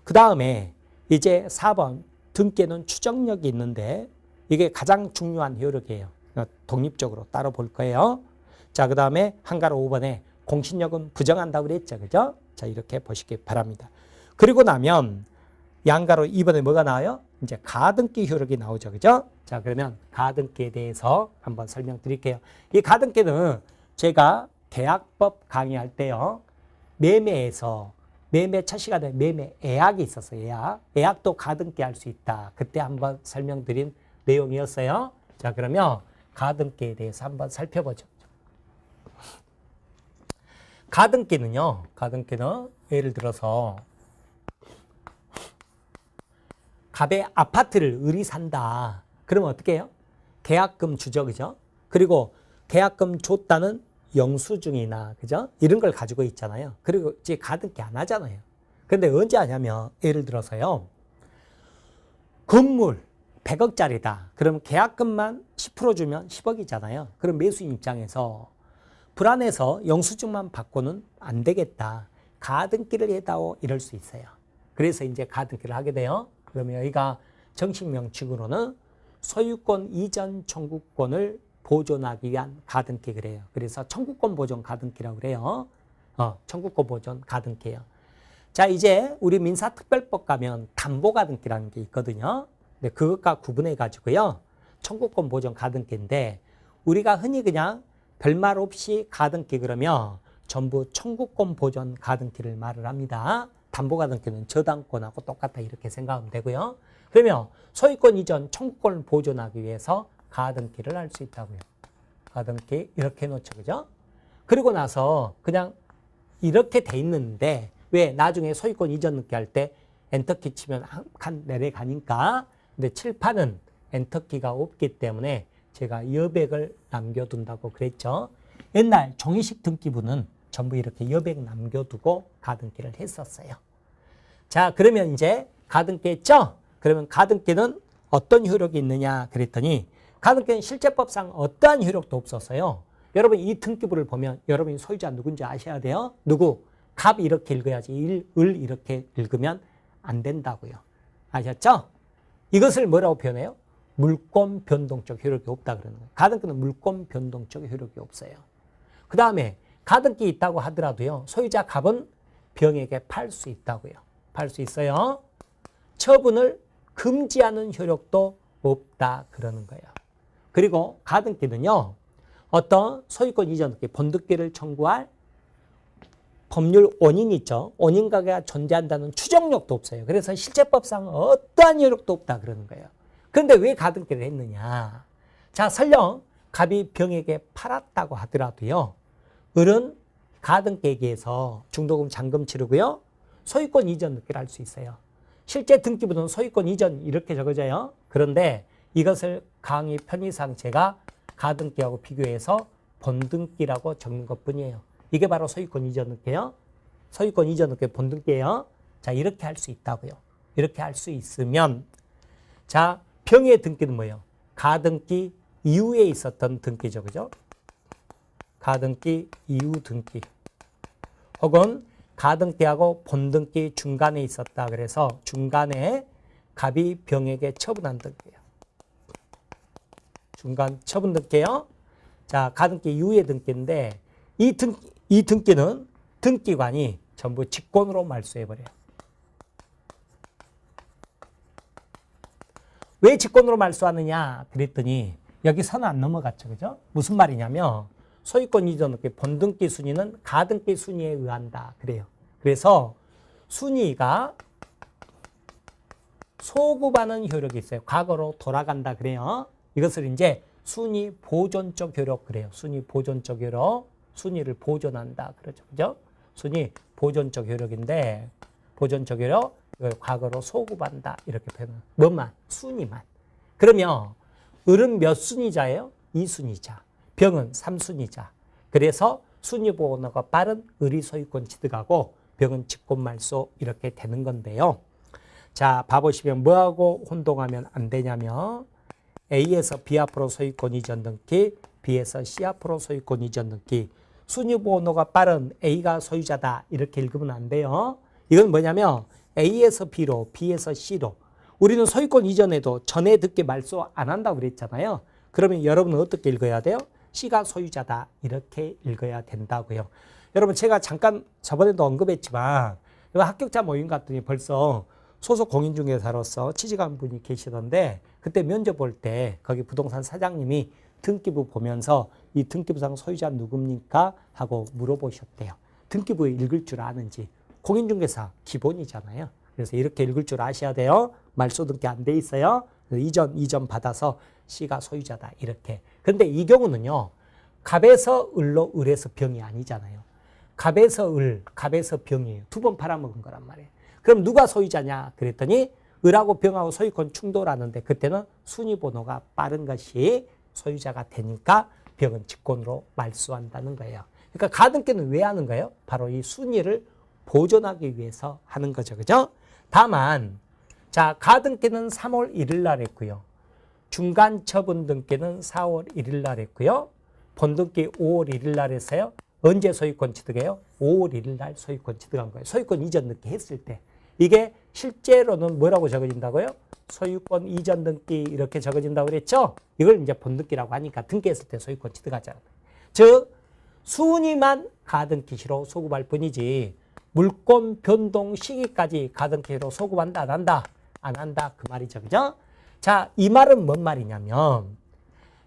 그 다음에 이제 4번 등기에는 추정력이 있는데 이게 가장 중요한 효력이에요. 독립적으로 따로 볼 거예요. 자, 그 다음에 한가로 5번에 공신력은 부정한다고 그랬죠. 그죠? 자, 이렇게 보시기 바랍니다. 그리고 나면 양가로 2번에 뭐가 나와요? 이제 가등기 효력이 나오죠. 그죠? 자, 그러면 가등기에 대해서 한번 설명드릴게요. 이 가등기는 제가 계약법 강의할 때요. 매매에서 매매 첫 시간에 매매 예약이 있었어요. 예약도 가등기 할 수 있다. 그때 한번 설명드린 내용이었어요. 자, 그러면 가등기에 대해서 한번 살펴보죠. 가등기는요. 가등기는 예를 들어서 갑에 아파트를 을이 산다. 그러면 어떻게 해요? 계약금 주죠. 그죠? 그리고 계약금 줬다는 영수증이나 그죠? 이런 걸 가지고 있잖아요. 그리고 이제 가등기 안 하잖아요. 그런데 언제 하냐면 예를 들어서요. 건물 100억짜리다. 그럼 계약금만 10% 주면 10억이잖아요. 그럼 매수인 입장에서 불안해서 영수증만 받고는 안 되겠다. 가등기를 해다오 이럴 수 있어요. 그래서 이제 가등기를 하게 돼요. 그러면 여기가 정식 명칭으로는 소유권 이전 청구권을 보존하기 위한 가등기 그래요. 그래서 청구권 보존 가등기라고 그래요. 청구권 보존 가등기예요. 자, 이제 우리 민사특별법 가면 담보가등기라는 게 있거든요. 근데 그것과 구분해 가지고요. 청구권 보존 가등기인데 우리가 흔히 그냥 별말 없이 가등기 그러면 전부 청구권 보존 가등기를 말을 합니다. 담보가등기는 저당권하고 똑같다 이렇게 생각하면 되고요. 그러면 소유권 이전 청구권을 보존하기 위해서 가등기를 할 수 있다고요. 가등기 이렇게 해놓죠. 그죠? 그리고 나서 그냥 이렇게 돼 있는데 왜 나중에 소유권 이전 넣기 할 때 엔터키 치면 한 칸 내려가니까. 근데 칠판은 엔터키가 없기 때문에 제가 여백을 남겨둔다고 그랬죠. 옛날 종이식 등기부는 전부 이렇게 여백 남겨두고 가등기를 했었어요. 자, 그러면 이제 가등기 했죠? 그러면 가등기는 어떤 효력이 있느냐 그랬더니 가등기는 실제법상 어떠한 효력도 없었어요. 여러분 이 등기부를 보면 여러분이 소유자 누군지 아셔야 돼요. 누구? 갑 이렇게 읽어야지 을 이렇게 읽으면 안 된다고요. 아셨죠? 이것을 뭐라고 표현해요? 물권 변동적 효력이 없다 그러는 거예요. 가등기는 물권 변동적 효력이 없어요. 그 다음에 가등기 있다고 하더라도요. 소유자 갑은 병에게 팔 수 있다고요. 팔 수 있어요. 처분을 금지하는 효력도 없다 그러는 거예요. 그리고 가등기는요. 어떤 소유권 이전 등기, 본등기를 청구할 법률 원인이 있죠. 원인가가 존재한다는 추정력도 없어요. 그래서 실제법상 어떠한 효력도 없다 그러는 거예요. 그런데 왜 가등기를 했느냐. 자, 설령 갑이 병에게 팔았다고 하더라도요. 을은 가등기에서 중도금 잔금 치르고요. 소유권 이전 등기를 할 수 있어요. 실제 등기부는 소유권 이전 이렇게 적어져요. 그런데 이것을 강의 편의상 제가 가등기하고 비교해서 본등기라고 적는 것뿐이에요. 이게 바로 소유권 이전 등기예요. 소유권 이전 등기 본등기예요. 자, 이렇게 할 수 있다고요. 이렇게 할 수 있으면 자, 병의 등기는 뭐예요? 가등기 이후에 있었던 등기죠. 그죠? 가등기 이후 등기. 혹은 가등기하고 본등기 중간에 있었다. 그래서 중간에 갑이 병에게 처분한 등기예요. 중간 처분 등기예요. 자, 가등기 이후의 등기인데 이 등기는 등기관이 전부 직권으로 말소해버려요. 왜 직권으로 말소하느냐 그랬더니 여기 선 안 넘어갔죠. 그죠? 무슨 말이냐면 소유권 이전 등기 본등기 순위는 가등기 순위에 의한다. 그래요. 그래서 순위가 소급하는 효력이 있어요. 과거로 돌아간다. 그래요. 이것을 이제 순위 보존적 효력 그래요. 순위 보존적 효력. 순위를 보존한다. 그러죠. 그죠? 순위 보존적 효력인데 보존적 효력 이걸 과거로 소급한다. 이렇게 표현해요. 뭐만? 순위만. 그러면 을은 몇 순위자예요? 2순위자. 병은 3순위자. 그래서 순위 보호가 빠른 을이 소유권 취득하고 병은 직권말소 이렇게 되는 건데요. 자, 봐보시면 뭐하고 혼동하면 안 되냐면 A에서 B 앞으로 소유권 이전 등기, B에서 C 앞으로 소유권 이전 등기. 순위 보호가 빠른 A가 소유자다. 이렇게 읽으면 안 돼요. 이건 뭐냐면 A에서 B로, B에서 C로. 우리는 소유권 이전에도 전에 듣게 말소 안 한다고 그랬잖아요. 그러면 여러분은 어떻게 읽어야 돼요? C가 소유자다. 이렇게 읽어야 된다고요. 여러분 제가 잠깐 저번에도 언급했지만 합격자 모임 갔더니 벌써 소속 공인중개사로서 취직한 분이 계시던데 그때 면접 볼 때 거기 부동산 사장님이 등기부 보면서 이 등기부상 소유자 누굽니까? 하고 물어보셨대요. 등기부 읽을 줄 아는지. 공인중개사 기본이잖아요. 그래서 이렇게 읽을 줄 아셔야 돼요. 말소 등기 안 돼 있어요. 이전 받아서 C가 소유자다. 이렇게. 근데 이 경우는요. 갑에서 을로 을에서 병이 아니잖아요. 갑에서 을, 갑에서 병이에요. 두 번 팔아먹은 거란 말이에요. 그럼 누가 소유자냐? 그랬더니 을하고 병하고 소유권 충돌하는데 그때는 순위번호가 빠른 것이 소유자가 되니까 병은 직권으로 말소한다는 거예요. 그러니까 가등기는 왜 하는 거예요? 바로 이 순위를 보존하기 위해서 하는 거죠. 그죠? 다만 자, 가등기는 3월 1일 날 했고요. 중간 처분 등기는 4월 1일 날 했고요. 본등기 5월 1일 날 했어요. 언제 소유권 취득해요? 5월 1일 날 소유권 취득한 거예요. 소유권 이전 등기 했을 때. 이게 실제로는 뭐라고 적어진다고요? 소유권 이전 등기 이렇게 적어진다고 그랬죠? 이걸 이제 본등기라고 하니까 등기했을 때 소유권 취득하잖아요. 즉 순위만 가등기시로 소급할 뿐이지 물권 변동 시기까지 가등기로 소급한다 안 한다? 안 한다 그 말이죠. 그죠? 자, 이 말은 뭔 말이냐면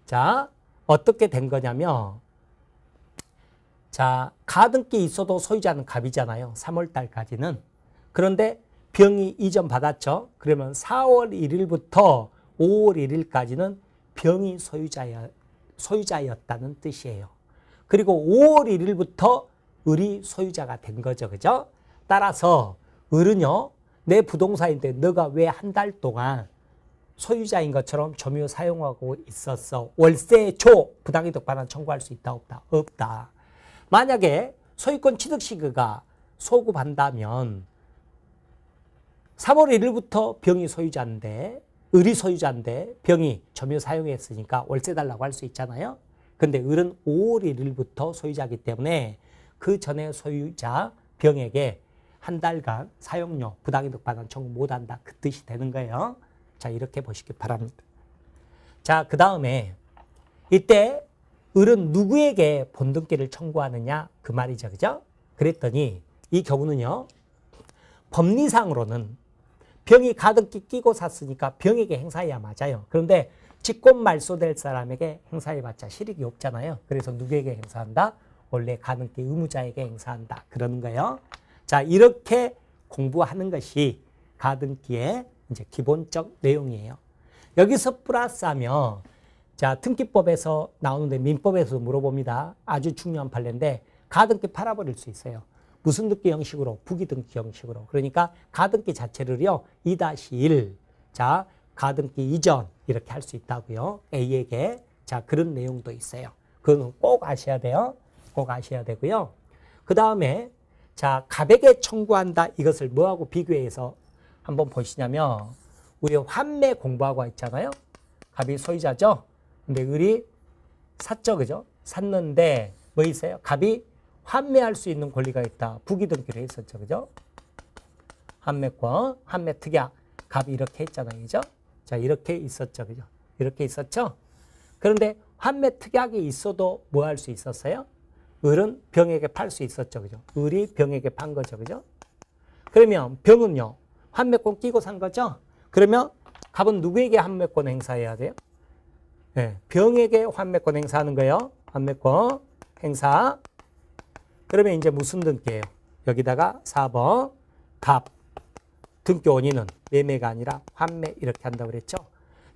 자, 어떻게 된 거냐면 자, 가등기 있어도 소유자는 갑이잖아요. 3월 달까지는. 그런데 병이 이전 받았죠. 그러면 4월 1일부터 5월 1일까지는 병이 소유자였다는 뜻이에요. 그리고 5월 1일부터 을이 소유자가 된 거죠. 그죠? 따라서 을은요. 내 부동산인데 너가 왜 한 달 동안 소유자인 것처럼 점유 사용하고 있었어. 월세 줘. 부당이득 반환 청구할 수 있다 없다? 없다. 만약에 소유권 취득 시기가 소급한다면 3월 1일부터 병이 소유자인데 을이 소유자인데 병이 점유 사용했으니까 월세 달라고 할 수 있잖아요. 근데 을은 5월 1일부터 소유자이기 때문에 그 전에 소유자 병에게 한 달간 사용료 부당이득 반환 청구 못한다. 그 뜻이 되는 거예요. 자, 이렇게 보시기 바랍니다. 자, 그 다음에 이때 을은 누구에게 본등기를 청구하느냐 그 말이죠. 그죠? 그랬더니 이 경우는요. 법리상으로는 병이 가등기 끼고 샀으니까 병에게 행사해야 맞아요. 그런데 직권 말소될 사람에게 행사해봤자 실익이 없잖아요. 그래서 누구에게 행사한다? 원래 가등기 의무자에게 행사한다. 그러는 거예요. 자, 이렇게 공부하는 것이 가등기의 이제 기본적 내용이에요. 여기서 플러스하면 자, 등기법에서 나오는데 민법에서 물어봅니다. 아주 중요한 판례인데 가등기 팔아버릴 수 있어요. 무슨 등기 형식으로? 부기등기 형식으로. 그러니까 가등기 자체를요. 2-1 자, 가등기 이전 이렇게 할 수 있다고요. A에게. 자, 그런 내용도 있어요. 그건 꼭 아셔야 돼요. 꼭 아셔야 되고요. 그 다음에 자, 갑에게 청구한다. 이것을 뭐하고 비교해서 한번 보시냐면 우리 환매 공부하고 있잖아요. 갑이 소유자죠. 근데 을이 샀죠. 그죠? 샀는데 뭐 있어요? 갑이 환매할 수 있는 권리가 있다. 부기등기를 했었죠. 그죠? 환매권, 환매특약. 갑이 이렇게 했잖아요. 그죠? 자, 이렇게 있었죠. 그죠? 이렇게 있었죠? 그런데 환매특약이 있어도 뭐 할 수 있었어요? 을은 병에게 팔 수 있었죠. 그죠? 을이 병에게 판 거죠. 그죠? 그러면 병은요. 환매권 끼고 산 거죠? 그러면 갑은 누구에게 환매권 행사해야 돼요? 네, 병에게 환매권 행사하는 거예요. 환매권 행사. 그러면 이제 무슨 등기예요? 여기다가 4번 갑. 등기 원인은 매매가 아니라 환매 이렇게 한다고 그랬죠.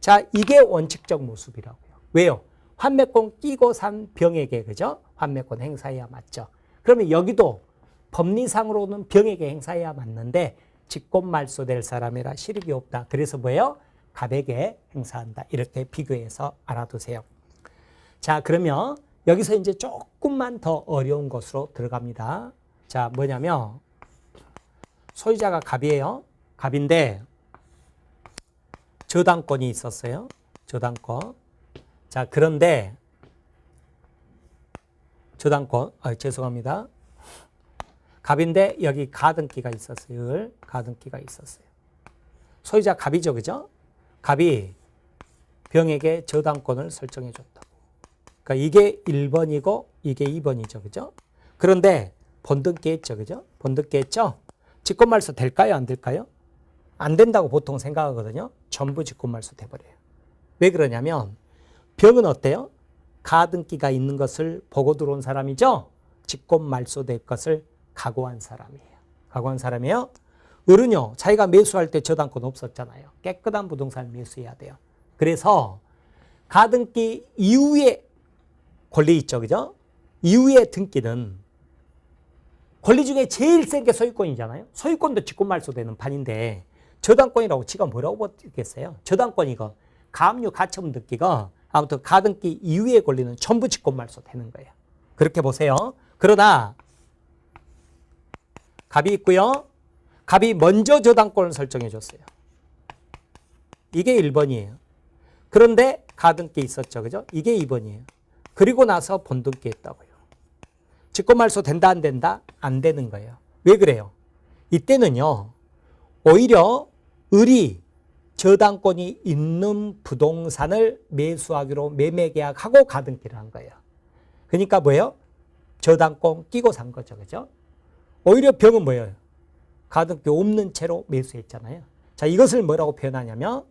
자, 이게 원칙적 모습이라고요. 왜요? 환매권 끼고 산 병에게 그죠? 환매권 행사해야 맞죠. 그러면 여기도 법리상으로는 병에게 행사해야 맞는데 직권 말소될 사람이라 실익이 없다. 그래서 뭐예요? 갑에게 행사한다. 이렇게 비교해서 알아두세요. 자, 그러면 여기서 이제 조금만 더 어려운 것으로 들어갑니다. 자, 뭐냐면 소유자가 갑이에요. 갑인데 저당권이 있었어요. 저당권. 자, 그런데 저당권, 죄송합니다. 갑인데 여기 가등기가 있었어요. 가등기가 있었어요. 소유자 갑이죠. 그죠? 갑이 병에게 저당권을 설정해 줬다고. 그러니까 이게 1번이고 이게 2번이죠. 그죠? 그런데 본등기 했죠. 그죠? 본등기 했죠? 직권말소 될까요? 안 될까요? 안 된다고 보통 생각하거든요. 전부 직권말소 돼버려요. 왜 그러냐면 병은 어때요? 가등기가 있는 것을 보고 들어온 사람이죠. 직권말소 될 것을 각오한 사람이에요. 각오한 사람이에요. 을은요. 자기가 매수할 때 저당권 없었잖아요. 깨끗한 부동산을 매수해야 돼요. 그래서 가등기 이후에 권리 있죠. 그죠? 이후의 등기는 권리 중에 제일 센 게 소유권이잖아요. 소유권도 직권말소되는 판인데 저당권이라고 지가 뭐라고 버티겠어요. 저당권이고 가압류 가처분 등기가 아무튼 가등기 이후의 권리는 전부 직권말소되는 거예요. 그렇게 보세요. 그러나 갑이 있고요. 갑이 먼저 저당권을 설정해 줬어요. 이게 1번이에요. 그런데 가등기 있었죠. 그죠? 이게 2번이에요. 그리고 나서 본등기 했다고요. 직권말소 된다 안 된다? 안 되는 거예요. 왜 그래요? 이때는요. 오히려 을이 저당권이 있는 부동산을 매수하기로 매매계약하고 가등기를 한 거예요. 그러니까 뭐예요? 저당권 끼고 산 거죠. 그죠? 오히려 병은 뭐예요? 가등기 없는 채로 매수했잖아요. 자, 이것을 뭐라고 표현하냐면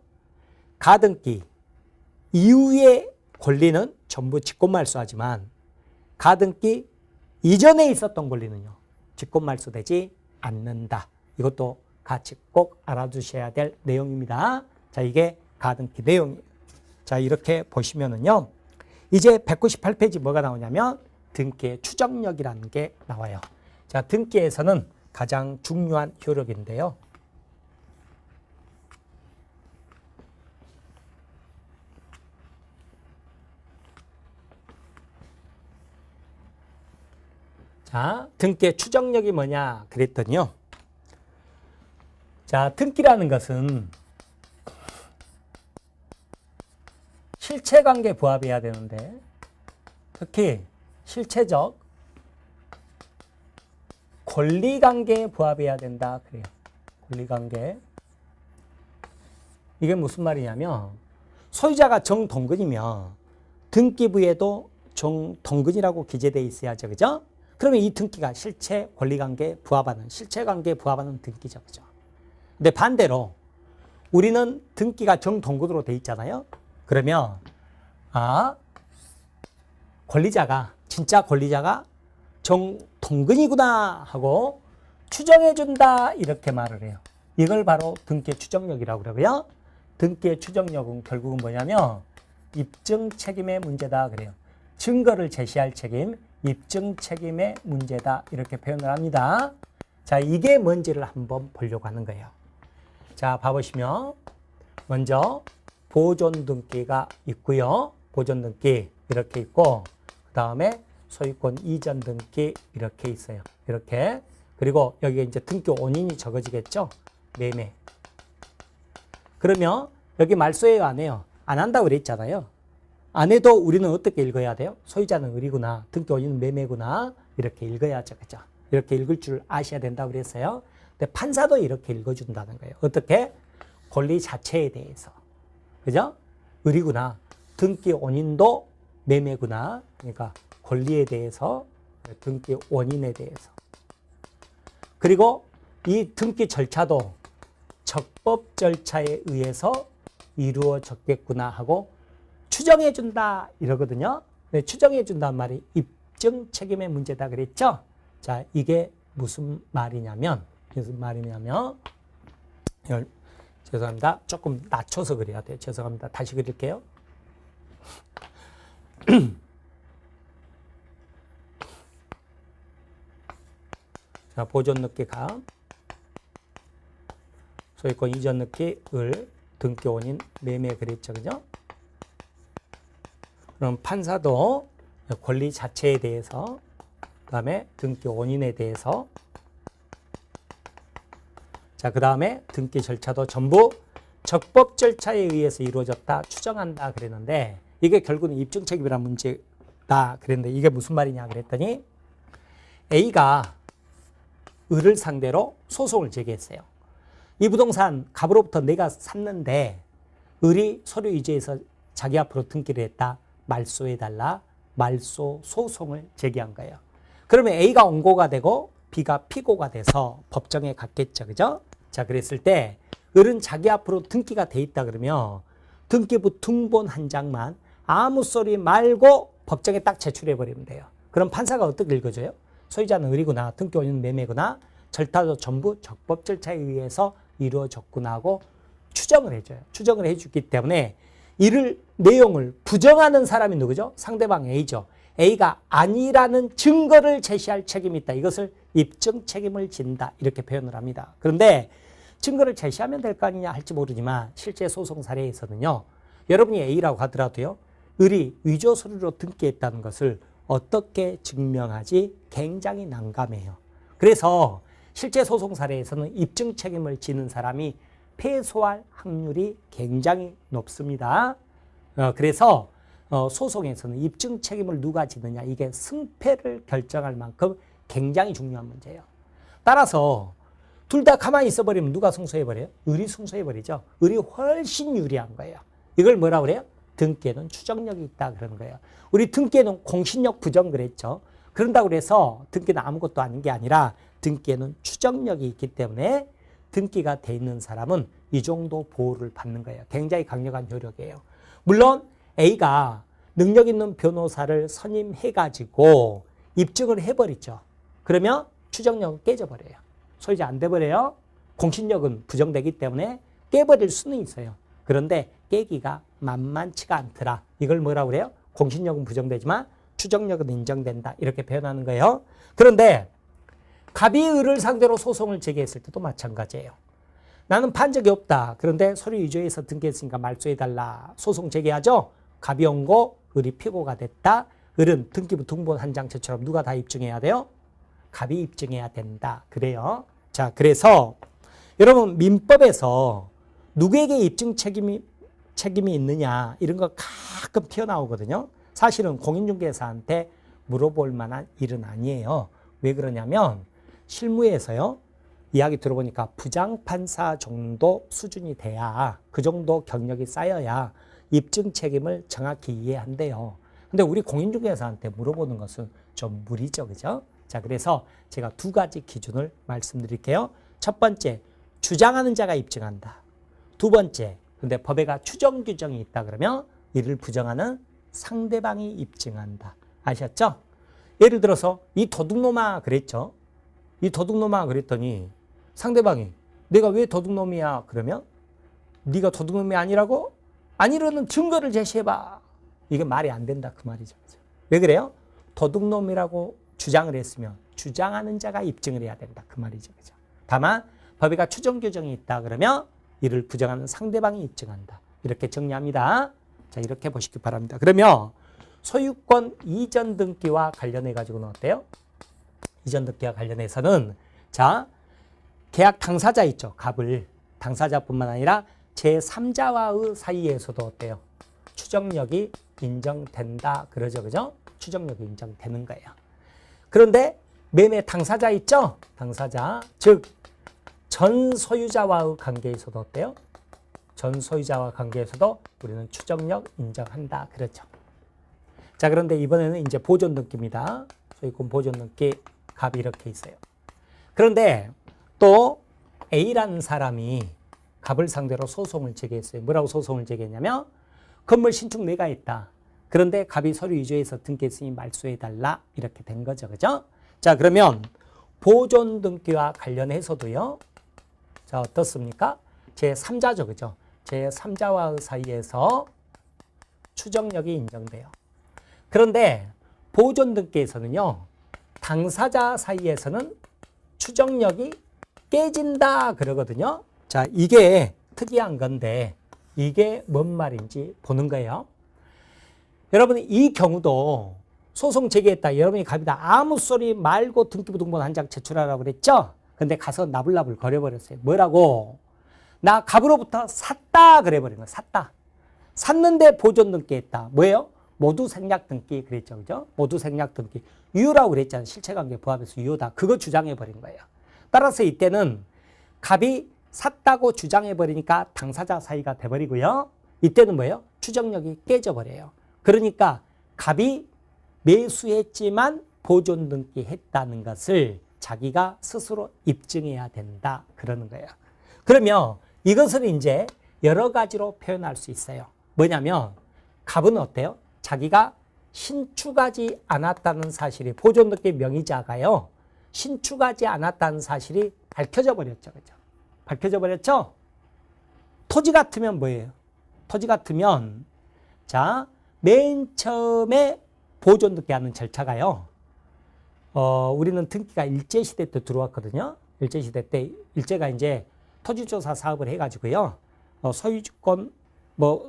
가등기 이후의 권리는 전부 직권말소하지만 가등기 이전에 있었던 권리는요. 직권말소되지 않는다. 이것도 같이 꼭 알아두셔야 될 내용입니다. 자, 이게 가등기 내용이에요. 자, 이렇게 보시면은요. 이제 198페이지 뭐가 나오냐면 등기의 추정력이라는 게 나와요. 자, 등기에서는 가장 중요한 효력인데요. 자, 등기의 추정력이 뭐냐 그랬더니요. 자, 등기라는 것은 실체관계 부합해야 되는데 특히 실체적 권리관계에 부합해야 된다. 그래요. 권리관계. 이게 무슨 말이냐면 소유자가 정동근이면 등기부에도 정동근이라고 기재되어 있어야죠. 그죠? 그러면 이 등기가 실체 권리관계에 부합하는, 실체관계에 부합하는 등기죠. 그죠? 근데 반대로 우리는 등기가 정동근으로 돼 있잖아요. 그러면 권리자가, 진짜 권리자가 정동근이구나 하고 추정해준다 이렇게 말을 해요. 이걸 바로 등기의 추정력이라고 그러고요. 등기의 추정력은 결국은 뭐냐면 입증 책임의 문제다 그래요. 증거를 제시할 책임, 입증 책임의 문제다 이렇게 표현을 합니다. 자, 이게 뭔지를 한번 보려고 하는 거예요. 자, 봐보시면 먼저 보존 등기가 있고요. 보존 등기 이렇게 있고 그 다음에 소유권 이전 등기 이렇게 있어요. 이렇게. 그리고 여기에 이제 등기 원인이 적어지겠죠. 매매. 그러면 여기 말소예요, 안 해요? 안 한다고 그랬잖아요. 안 해도 우리는 어떻게 읽어야 돼요? 소유자는 을이구나, 등기 원인은 매매구나 이렇게 읽어야죠. 그죠? 이렇게 읽을 줄 아셔야 된다고 그랬어요. 근데 판사도 이렇게 읽어준다는 거예요. 어떻게? 권리 자체에 대해서. 그죠? 을이구나, 등기 원인도 매매구나. 그러니까 권리에 대해서, 등기 원인에 대해서. 그리고 이 등기 절차도 적법 절차에 의해서 이루어졌겠구나 하고 추정해준다 이러거든요. 추정해준다는 말이 입증 책임의 문제다 그랬죠. 자, 이게 무슨 말이냐면 죄송합니다. 조금 낮춰서 그려야 돼요. 죄송합니다. 다시 그릴게요. 자, 보존 넣기가 소유권 이전 넣기 을, 등기 원인 매매 그랬죠. 그죠? 그럼 판사도 권리 자체에 대해서, 그 다음에 등기 원인에 대해서, 자, 그 다음에 등기 절차도 전부 적법 절차에 의해서 이루어졌다, 추정한다 그랬는데 이게 결국은 입증 책임이란 문제다 그랬는데 이게 무슨 말이냐 그랬더니 A가 을을 상대로 소송을 제기했어요. 이 부동산 갑으로부터 내가 샀는데 을이 서류 위조해서 자기 앞으로 등기를 했다. 말소해달라. 말소 소송을 제기한 거예요. 그러면 A가 원고가 되고 B가 피고가 돼서 법정에 갔겠죠. 그죠? 자, 그랬을 때 을은 자기 앞으로 등기가 돼 있다 그러면 등기부 등본 한 장만 아무 소리 말고 법정에 딱 제출해 버리면 돼요. 그럼 판사가 어떻게 읽어줘요? 소유자는 을이구나, 등기 원인은 매매구나, 절차도 전부 적법 절차에 의해서 이루어졌구나 하고 추정을 해줘요. 추정을 해주기 때문에 이를 내용을 부정하는 사람이 누구죠? 상대방 A죠. A가 아니라는 증거를 제시할 책임이 있다. 이것을 입증 책임을 진다. 이렇게 표현을 합니다. 그런데 증거를 제시하면 될 거 아니냐 할지 모르지만 실제 소송 사례에서는요. 여러분이 A라고 하더라도요. 을이 위조 서류로 등기했다는 것을 어떻게 증명하지 굉장히 난감해요. 그래서 실제 소송 사례에서는 입증 책임을 지는 사람이 패소할 확률이 굉장히 높습니다. 그래서 소송에서는 입증 책임을 누가 지느냐 이게 승패를 결정할 만큼 굉장히 중요한 문제예요. 따라서 둘 다 가만히 있어버리면 누가 승소해버려요? 을이 승소해버리죠. 을이 훨씬 유리한 거예요. 이걸 뭐라고 그래요? 등기에는 추정력이 있다 그러는 거예요. 우리 등기에는 공신력 부정 그랬죠. 그런다고 해서 등기는 아무것도 아닌 게 아니라 등기에는 추정력이 있기 때문에 등기가 돼 있는 사람은 이 정도 보호를 받는 거예요. 굉장히 강력한 효력이에요. 물론 A가 능력 있는 변호사를 선임해가지고 입증을 해버리죠. 그러면 추정력은 깨져버려요. 소유자 안 돼버려요. 공신력은 부정되기 때문에 깨버릴 수는 있어요. 그런데 깨기가 만만치가 않더라. 이걸 뭐라고 그래요? 공신력은 부정되지만 추정력은 인정된다. 이렇게 표현하는 거예요. 그런데 갑이 을을 상대로 소송을 제기했을 때도 마찬가지예요. 나는 판 적이 없다. 그런데 서류 위조해서 등기했으니까 말소해달라. 소송 제기하죠. 갑이 원고, 을이 피고가 됐다. 을은 등기부 등본 한 장처럼 누가 다 입증해야 돼요? 갑이 입증해야 된다. 그래요. 자, 그래서 여러분 민법에서 누구에게 입증 책임이 있느냐 이런 거 가끔 튀어나오거든요. 사실은 공인중개사한테 물어볼 만한 일은 아니에요. 왜 그러냐면 실무에서요. 이야기 들어보니까 부장판사 정도 수준이 돼야 그 정도 경력이 쌓여야 입증 책임을 정확히 이해한대요. 근데 우리 공인중개사한테 물어보는 것은 좀 무리죠. 그죠? 자, 그래서 제가 두 가지 기준을 말씀드릴게요. 첫 번째, 주장하는 자가 입증한다. 두 번째, 근데 법에가 추정 규정이 있다 그러면 이를 부정하는 상대방이 입증한다. 아셨죠? 예를 들어서 이 도둑놈아 그랬죠. 이 도둑놈아 그랬더니 상대방이 내가 왜 도둑놈이야? 그러면 네가 도둑놈이 아니라고? 아니라는 증거를 제시해봐. 이게 말이 안 된다 그 말이죠. 왜 그래요? 도둑놈이라고 주장을 했으면 주장하는 자가 입증을 해야 된다 그 말이죠. 그죠? 다만 법에가 추정 규정이 있다 그러면 이를 부정하는 상대방이 입증한다. 이렇게 정리합니다. 자, 이렇게 보시기 바랍니다. 그러면 소유권 이전 등기와 관련해 가지고는 어때요? 이전 등기와 관련해서는 자, 계약 당사자 있죠. 갑을 당사자뿐만 아니라 제3자와의 사이에서도 어때요? 추정력이 인정된다. 그러죠. 그죠? 추정력이 인정되는 거예요. 그런데 매매 당사자 있죠? 당사자. 즉, 전 소유자와의 관계에서도 어때요? 전 소유자와 관계에서도 우리는 추정력 인정한다. 그렇죠. 자, 그런데 이번에는 이제 보존 등기입니다. 소유권 보존 등기 갑이 이렇게 있어요. 그런데 또 A라는 사람이 갑을 상대로 소송을 제기했어요. 뭐라고 소송을 제기했냐면 건물 신축 내가 있다. 그런데 갑이 서류 위조해서 등기했으니 말소해달라. 이렇게 된 거죠. 그죠? 자, 그러면 보존 등기와 관련해서도요. 자, 어떻습니까? 제3자죠. 그죠? 제3자와의 사이에서 추정력이 인정돼요. 그런데 보존 등기에서는요. 당사자 사이에서는 추정력이 깨진다 그러거든요. 자, 이게 특이한 건데 이게 뭔 말인지 보는 거예요. 여러분 이 경우도 소송 제기했다. 여러분이 갑니다. 아무 소리 말고 등기부등본 한 장 제출하라고 그랬죠. 근데 가서 나불나불 거려버렸어요. 뭐라고? 나 갑으로부터 샀다 그래버린 거예요. 샀다. 샀는데 보존 등기했다. 뭐예요? 모두 생략 등기 그랬죠. 그죠? 모두 생략 등기. 유효라고 그랬잖아요. 실체관계 부합해서 유효다. 그거 주장해버린 거예요. 따라서 이때는 갑이 샀다고 주장해버리니까 당사자 사이가 돼버리고요. 이때는 뭐예요? 추정력이 깨져버려요. 그러니까 갑이 매수했지만 보존 등기했다는 것을 자기가 스스로 입증해야 된다. 그러는 거예요. 그러면 이것을 이제 여러 가지로 표현할 수 있어요. 뭐냐면 갑은 어때요? 자기가 신축하지 않았다는 사실이 보존 등기 명의자가요. 신축하지 않았다는 사실이 밝혀져 버렸죠. 그죠? 밝혀져 버렸죠? 토지 같으면 뭐예요? 토지 같으면 자, 맨 처음에 보존 등기하는 절차가요. 우리는 등기가 일제시대 때 들어왔거든요. 일제시대 때 일제가 이제 토지조사 사업을 해가지고요. 소유권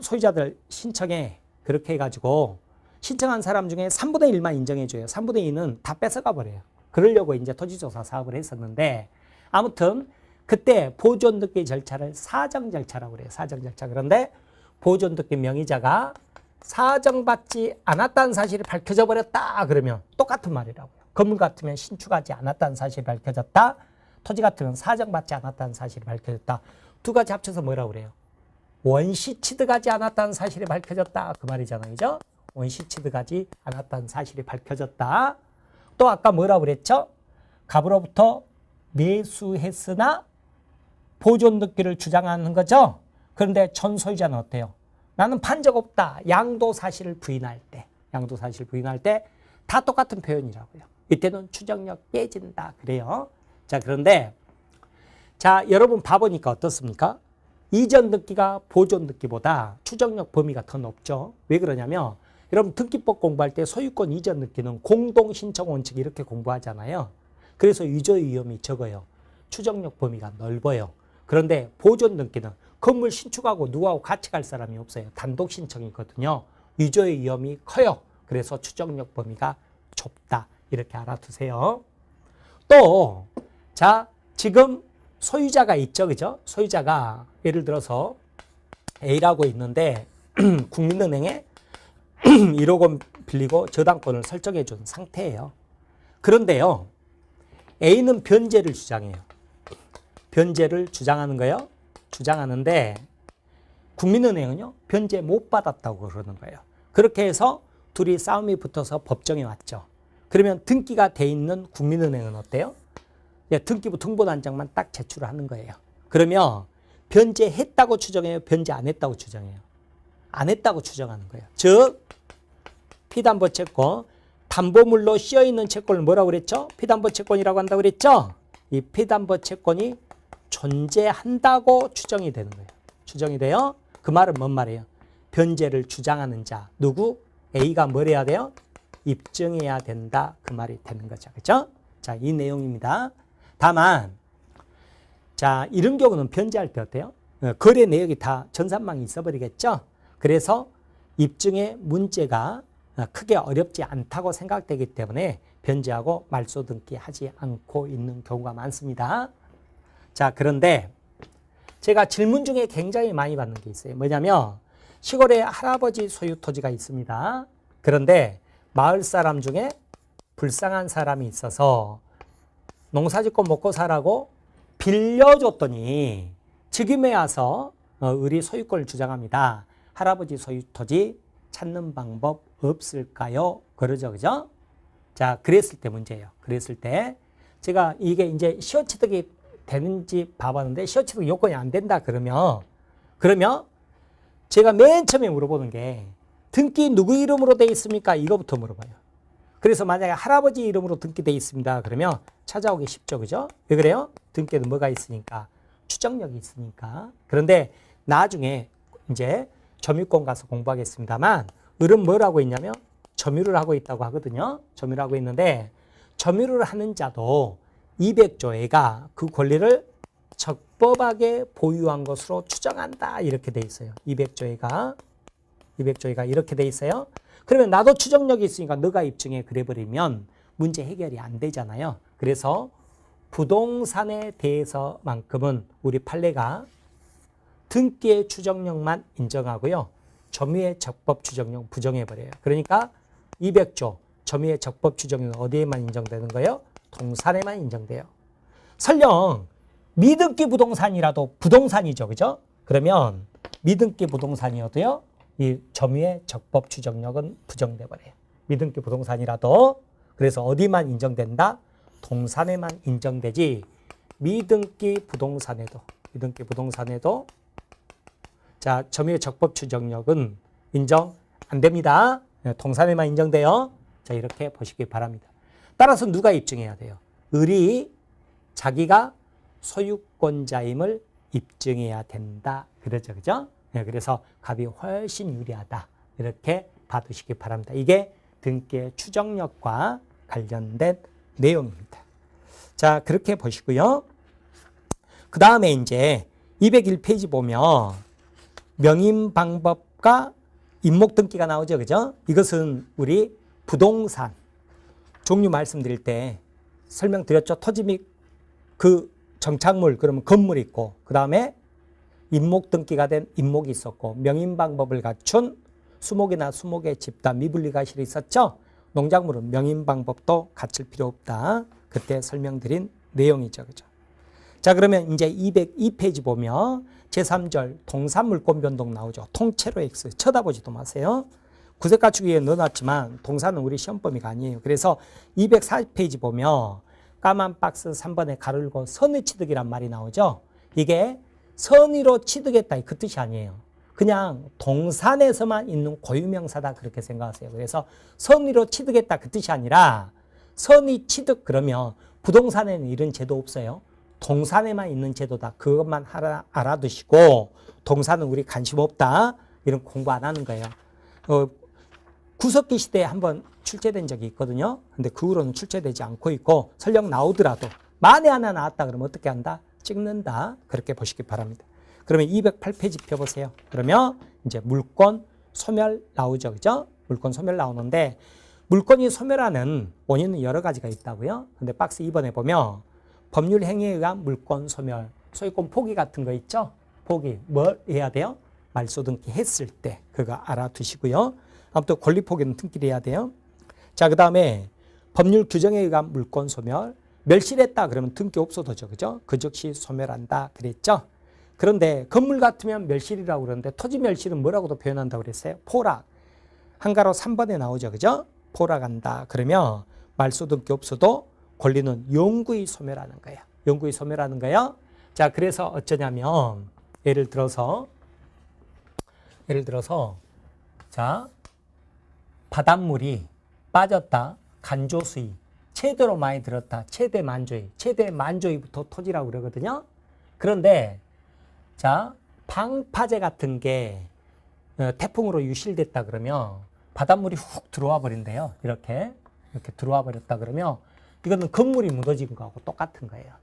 소유자들 신청해 그렇게 해가지고 신청한 사람 중에 3분의 1만 인정해줘요. 3분의 2는 다 뺏어가 버려요. 그러려고 이제 토지조사 사업을 했었는데 아무튼 그때 보존 등기 절차를 사정 절차라고 그래요. 사정 절차. 그런데 보존 등기 명의자가 사정받지 않았다는 사실이 밝혀져 버렸다 그러면 똑같은 말이라고요. 건물 같으면 신축하지 않았다는 사실이 밝혀졌다. 토지 같으면 사정받지 않았다는 사실이 밝혀졌다. 두 가지 합쳐서 뭐라고 그래요? 원시 취득하지 않았다는 사실이 밝혀졌다. 그 말이잖아요. 그죠? 원시 취득하지 않았다는 사실이 밝혀졌다. 또 아까 뭐라고 그랬죠? 갑으로부터 매수했으나 보존 등기를 주장하는 거죠. 그런데 전 소유자는 어때요? 나는 판 적 없다. 양도 사실을 부인할 때. 양도 사실 부인할 때 다 똑같은 표현이라고요. 이때는 추정력 깨진다. 그래요. 자, 그런데 자, 여러분 봐보니까 어떻습니까? 이전 등기가 보존 등기보다 추정력 범위가 더 높죠. 왜 그러냐면 여러분 등기법 공부할 때 소유권 이전 등기는 공동신청 원칙 이렇게 공부하잖아요. 그래서 위조의 위험이 적어요. 추정력 범위가 넓어요. 그런데 보존 등기는 건물 신축하고 누구하고 같이 갈 사람이 없어요. 단독 신청이거든요. 위조의 위험이 커요. 그래서 추정력 범위가 좁다. 이렇게 알아두세요. 또, 자, 지금 소유자가 있죠. 그죠? 소유자가 예를 들어서 A라고 있는데 국민은행에 1억 원 빌리고 저당권을 설정해 준 상태예요. 그런데요. A는 변제를 주장해요. 변제를 주장하는 거예요. 주장하는데 국민은행은요. 변제 못 받았다고 그러는 거예요. 그렇게 해서 둘이 싸움이 붙어서 법정에 왔죠. 그러면 등기가 돼 있는 국민은행은 어때요? 등기부 등본안장만 딱 제출하는 거예요. 그러면 변제했다고 추정해요? 변제 안 했다고 추정해요? 안 했다고 추정하는 거예요. 즉 피담보채권, 담보물로 씌어있는 채권을 뭐라고 그랬죠? 피담보채권이라고 한다고 그랬죠? 이 피담보채권이 존재한다고 추정이 되는 거예요. 추정이 돼요? 그 말은 뭔 말이에요? 변제를 주장하는 자, 누구? A가 뭘 해야 돼요? 입증해야 된다. 그 말이 되는 거죠. 그렇죠? 자, 이 내용입니다. 다만 자, 이런 경우는 변제할 때 어때요? 거래 내역이 다 전산망이 있어버리겠죠? 그래서 입증의 문제가 크게 어렵지 않다고 생각되기 때문에 변제하고 말소 등기 하지 않고 있는 경우가 많습니다. 자, 그런데 제가 질문 중에 굉장히 많이 받는 게 있어요. 뭐냐면 시골에 할아버지 소유 토지가 있습니다. 그런데 마을 사람 중에 불쌍한 사람이 있어서 농사짓고 먹고 사라고 빌려줬더니 지금에 와서 의리 소유권을 주장합니다. 할아버지 소유 토지 찾는 방법 없을까요? 그러죠, 그죠? 자, 그랬을 때 문제예요. 그랬을 때 제가 이게 이제 시효 취득이 되는지 봐봤는데 시효 취득 요건이 안 된다 그러면 제가 맨 처음에 물어보는 게 등기 누구 이름으로 돼 있습니까? 이거부터 물어봐요. 그래서 만약에 할아버지 이름으로 등기돼 있습니다. 그러면 찾아오기 쉽죠, 그죠? 왜 그래요? 등기에는 뭐가 있으니까 추정력이 있으니까. 그런데 나중에 이제 점유권 가서 공부하겠습니다만 을은 뭘 하고 있냐면 점유를 하고 있다고 하거든요. 점유를 하고 있는데 점유를 하는 자도 200조회가 그 권리를 적법하게 보유한 것으로 추정한다. 이렇게 돼 있어요. 200조회가 이렇게 돼 있어요. 그러면 나도 추정력이 있으니까 너가 입증해 그래버리면 문제 해결이 안 되잖아요. 그래서 부동산에 대해서만큼은 우리 판례가 등기의 추정력만 인정하고요. 점유의 적법 추정력 부정해버려요. 그러니까 200조 점유의 적법 추정력은 어디에만 인정되는 거예요? 동산에만 인정돼요. 설령 미등기 부동산이라도 부동산이죠. 그죠? 그러면 미등기 부동산이어도요. 이 점유의 적법 추정력은 부정돼 버려요. 미등기 부동산이라도. 그래서 어디만 인정된다? 동산에만 인정되지 미등기 부동산에도 자, 점유의 적법 추정력은 인정 안 됩니다. 동산에만 인정돼요. 자, 이렇게 보시기 바랍니다. 따라서 누가 입증해야 돼요? 을이 자기가 소유권자임을 입증해야 된다. 그러죠. 그죠? 그래서 갑이 훨씬 유리하다. 이렇게 봐두시기 바랍니다. 이게 등기의 추정력과 관련된 내용입니다. 자, 그렇게 보시고요. 그 다음에 이제 201페이지 보면 명인 방법과 임목 등기가 나오죠. 그죠? 이것은 우리 부동산 종류 말씀드릴 때 설명드렸죠. 토지 및 그 정착물, 그러면 건물이 있고, 그 다음에 임목 등기가 된 임목이 있었고, 명인 방법을 갖춘 수목이나 수목의 집단 미분리 과실이 있었죠. 농작물은 명인 방법도 갖출 필요 없다. 그때 설명드린 내용이죠. 그죠? 자, 그러면 이제 202페이지 보면 제3절 동산 물권 변동 나오죠. 통째로 X. 쳐다보지도 마세요. 구색 갖추기에 넣어놨지만 동산은 우리 시험 범위가 아니에요. 그래서 240페이지 보면 까만 박스 3번에 가르고 선의 취득이란 말이 나오죠. 이게 선의로 취득했다 그 뜻이 아니에요. 그냥 동산에서만 있는 고유명사다 그렇게 생각하세요. 그래서 선의로 취득했다 그 뜻이 아니라 선의 취득 그러면 부동산에는 이런 제도 없어요. 동산에만 있는 제도다. 그것만 알아두시고 동산은 우리 관심 없다. 이런 공부 안 하는 거예요. 구석기 시대에 한번 출제된 적이 있거든요. 근데 그 후로는 출제되지 않고 있고 설령 나오더라도 만에 하나 나왔다 그러면 어떻게 한다? 찍는다. 그렇게 보시기 바랍니다. 그러면 208페이지 펴보세요. 그러면 이제 물권 소멸 나오죠. 그죠? 물권 소멸 나오는데 물권이 소멸하는 원인은 여러 가지가 있다고요. 근데 박스 2번에 보면 법률 행위에 의한 물권 소멸, 소유권 포기 같은 거 있죠? 포기. 뭘 해야 돼요? 말소 등기 했을 때 그거 알아두시고요. 아무튼 권리 포기는 등기를 해야 돼요. 자, 그 다음에 법률 규정에 의한 물권 소멸. 멸실했다 그러면 등기 없어도죠. 그죠? 그 즉시 소멸한다 그랬죠. 그런데 건물 같으면 멸실이라고 그러는데 토지 멸실은 뭐라고도 표현한다고 그랬어요? 포락. 한가로 3번에 나오죠. 그죠? 포락한다. 그러면 말소 등기 없어도 권리는 영구히 소멸하는 거예요. 영구히 소멸하는 거예요. 자, 그래서 어쩌냐면 예를 들어서 자, 바닷물이 빠졌다. 간조수위. 최대로 많이 들었다. 최대 만조위. 최대 만조위부터 토지라고 그러거든요. 그런데 자, 방파제 같은 게 태풍으로 유실됐다 그러면 바닷물이 훅 들어와 버린대요. 이렇게 들어와 버렸다 그러면 이거는 건물이 무너진 거하고 똑같은 거예요.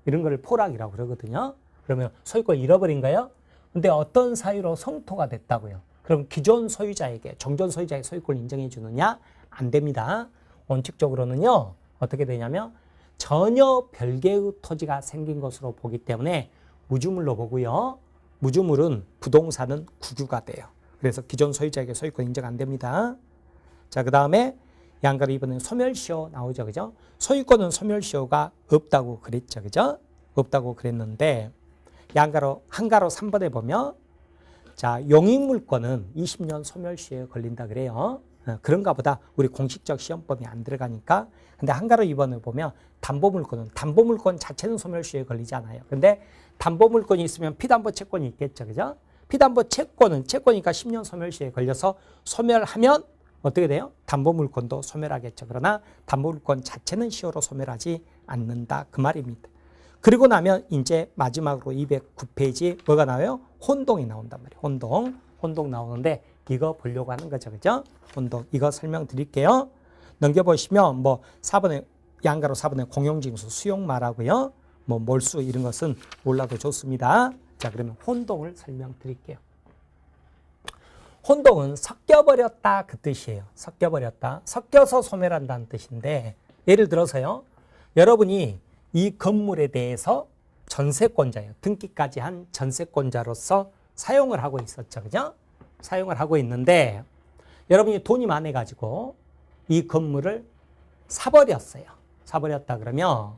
이런 걸 포락이라고 그러거든요. 그러면 소유권 잃어버린 거예요. 근데 어떤 사유로 성토가 됐다고요. 그럼 기존 소유자에게, 정전 소유자의 소유권을 인정해 주느냐? 안 됩니다. 원칙적으로는요. 어떻게 되냐면 전혀 별개의 토지가 생긴 것으로 보기 때문에 무주물로 보고요. 무주물은 부동산은 국유가 돼요. 그래서 기존 소유자에게 소유권 인정 안 됩니다. 자, 그 다음에 양가로 이번에 소멸시효 나오죠. 그죠? 소유권은 소멸시효가 없다고 그랬죠. 그죠? 없다고 그랬는데 양가로 한가로 3번에 보면 자, 용익물권은 20년 소멸시효에 걸린다 그래요. 그런가 보다 우리 공식적 시험법이 안 들어가니까. 근데 한가로 2번을 보면 담보물권은 담보물권 자체는 소멸시효에 걸리지 않아요. 근데 담보물권이 있으면 피담보 채권이 있겠죠. 그죠? 피담보 채권이니까 10년 소멸시효에 걸려서 소멸하면 어떻게 돼요? 담보물권도 소멸하겠죠. 그러나 담보물권 자체는 시효로 소멸하지 않는다. 그 말입니다. 그리고 나면 이제 마지막으로 209페이지 뭐가 나와요? 혼동이 나온단 말이에요. 혼동 나오는데 이거 보려고 하는 거죠. 그죠? 혼동. 이거 설명드릴게요. 넘겨보시면 뭐 4번에 양가로 4번에 공용징수 수용 말하고요. 뭐 몰수 이런 것은 몰라도 좋습니다. 자, 그러면 혼동을 설명드릴게요. 혼동은 섞여버렸다 그 뜻이에요. 섞여버렸다. 섞여서 소멸한다는 뜻인데 예를 들어서요. 여러분이 이 건물에 대해서 전세권자예요. 등기까지 한 전세권자로서 사용을 하고 있었죠. 그죠? 사용을 하고 있는데 여러분이 돈이 많아가지고 이 건물을 사버렸어요. 사버렸다 그러면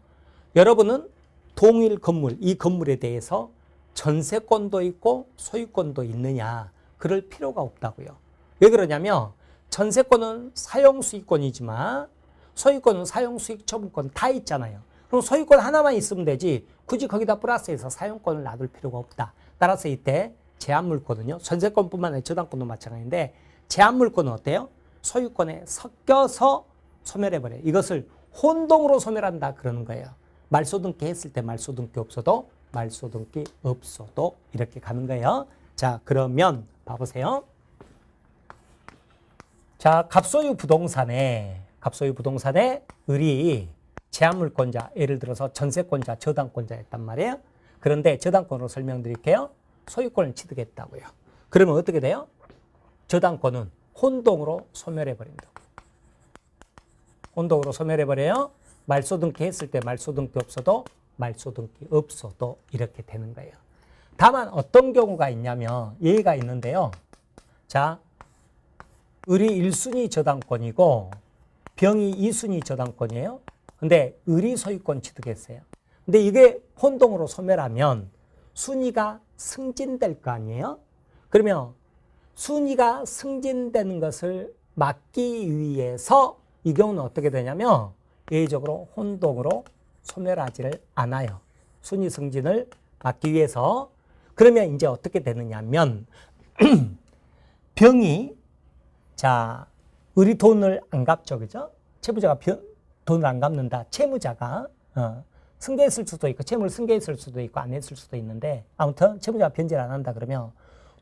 여러분은 동일 건물, 이 건물에 대해서 전세권도 있고 소유권도 있느냐? 그럴 필요가 없다고요. 왜 그러냐면 전세권은 사용수익권이지만 소유권은 사용수익처분권 다 있잖아요. 그럼 소유권 하나만 있으면 되지 굳이 거기다 플러스해서 사용권을 놔둘 필요가 없다. 따라서 이때 제한물권은요. 전세권뿐만 아니라 저당권도 마찬가지인데 제한물권은 어때요? 소유권에 섞여서 소멸해버려요. 이것을 혼동으로 소멸한다 그러는 거예요. 말소등기 했을 때 말소등기 없어도 말소등기 없어도 이렇게 가는 거예요. 자, 그러면 봐보세요. 자, 갑소유 부동산에 을이 제한물권자, 예를 들어서 전세권자, 저당권자였단 말이에요. 그런데 저당권으로 설명드릴게요. 소유권을 취득했다고요. 그러면 어떻게 돼요? 저당권은 혼동으로 소멸해버린다고. 혼동으로 소멸해버려요. 말소등기 했을 때 말소등기 없어도 말소등기 없어도 이렇게 되는 거예요. 다만 어떤 경우가 있냐면 예의가 있는데요. 자, 을이 1순위 저당권이고 병이 2순위 저당권이에요. 근데 을이 소유권 취득했어요. 근데 이게 혼동으로 소멸하면 순위가 승진될 거 아니에요? 그러면 순위가 승진되는 것을 막기 위해서 이 경우는 어떻게 되냐면 예외적으로 혼동으로 소멸하지를 않아요. 순위 승진을 막기 위해서. 그러면 이제 어떻게 되느냐면 병이 자, 을이 돈을 안 갚죠. 그죠? 채무자가 돈을 안 갚는다. 채무자가 승계했을 수도 있고 채무를 승계했을 수도 있고 안 했을 수도 있는데 아무튼 채무자가 변제를 안 한다 그러면